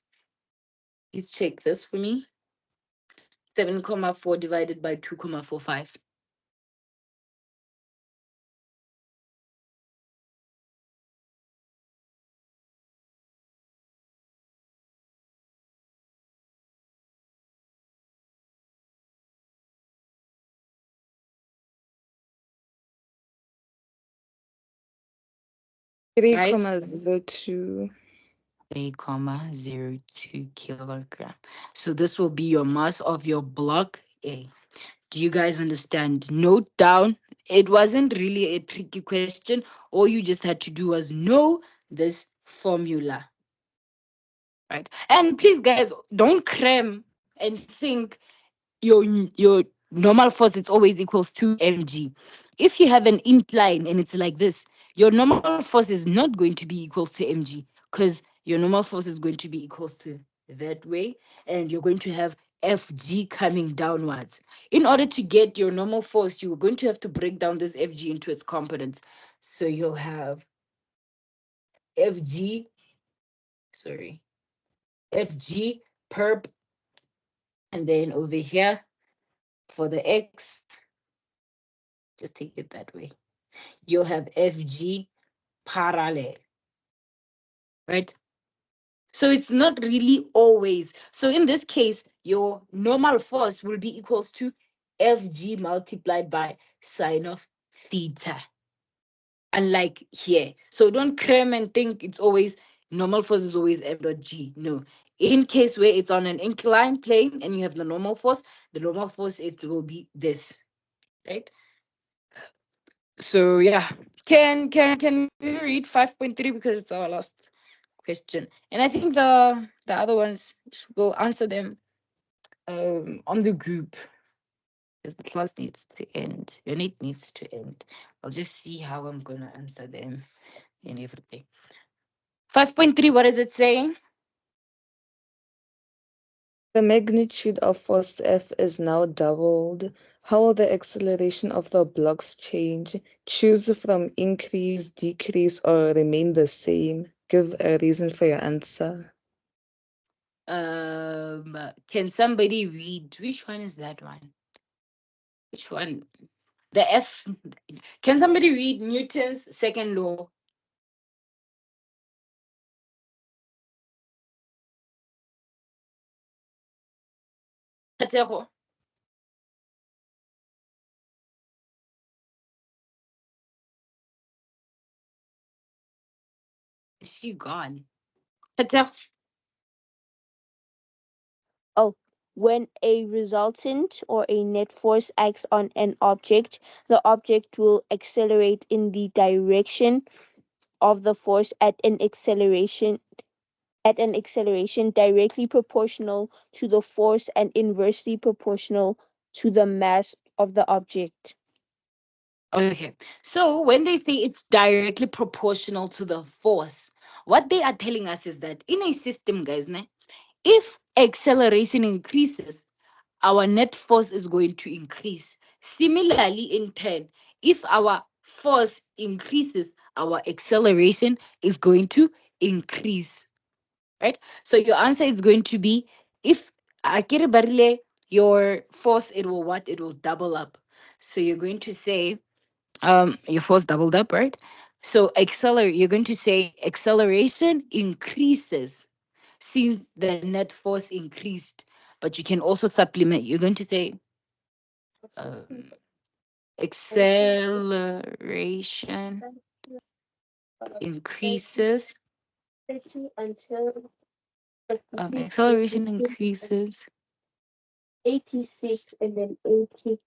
Please check this for me. 7,4 divided by 2,45. Guys, 3,02. 3,02 kilogram. So this will be your mass of your block A. Do you guys understand? Note down. It wasn't really a tricky question. All you just had to do was know this formula. Right. And please, guys, don't cram and think your normal force, it's always equals to mg. If you have an incline and it's like this, your normal force is not going to be equals to mg, because your normal force is going to be equals to that way, and you're going to have fg coming downwards. In order to get your normal force, you're going to have to break down this fg into its components. So you'll have fg, sorry, fg perp, and then over here for the x, just take it that way, you'll have fg parallel, right? So it's not really always. So in this case, your normal force will be equals to fg multiplied by sine of theta. Unlike here. So don't cram and think it's always normal force is always m dot g. No. In case where it's on an inclined plane and you have the normal force, it will be this, right? So yeah. Can we read 5.3 because it's our last question? And I think the other ones will answer them on the group, because the class needs to end. Your need needs to end. I'll just see how I'm gonna answer them and everything. 5.3, what is it saying? The magnitude of force F is now doubled. How will the acceleration of the blocks change? Choose from increase, decrease, or remain the same. Give a reason for your answer. Can somebody read? Which one is that one? Which one? The F. Can somebody read Newton's second law? Katlego, is she gone? Katlego. Oh, when a resultant or a net force acts on an object, the object will accelerate in the direction of the force at an acceleration directly proportional to the force and inversely proportional to the mass of the object. Okay. So when they say it's directly proportional to the force, what they are telling us is that in a system, guys, ne, if acceleration increases, our net force is going to increase. Similarly, in turn, if our force increases, our acceleration is going to increase, right? So your answer is going to be, if akere barile your force, it will what? It will double up. So you're going to say your force doubled up, right? So accelerate, you're going to say acceleration increases since the net force increased. But you can also supplement, you're going to say um, acceleration increases, acceleration increases 86 and then 80.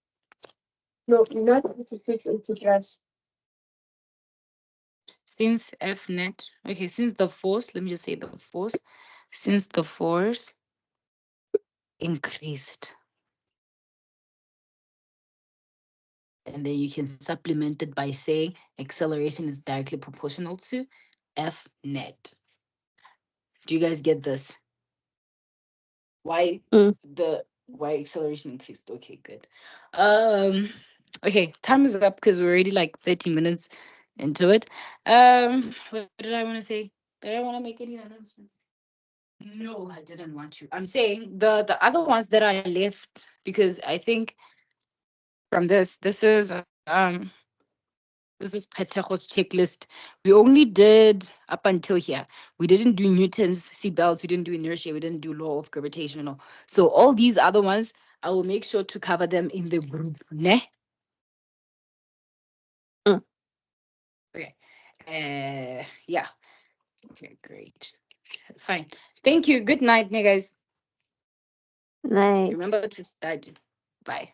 No, not 86, 80 plus. since F net, okay, since the force, let me just say the force, since the force increased. And then you can supplement it by saying acceleration is directly proportional to F net. Do you guys get this? Why Mm. why acceleration increased? Okay, good. Um, okay, time is up because we're already like 30 minutes into it. What did I want to say? Did I want to make any announcements? No, I didn't want to. I'm saying the other ones that I left, because I think from this is Petejo's checklist. We only did up until here. We didn't do Newton's seatbelts. We didn't do inertia. We didn't do law of gravitational. So all these other ones, I will make sure to cover them in the group. Ne? Mm. Okay. Yeah. Okay, great. Fine. Thank you. Good night, guys. Right. Remember to study. Bye.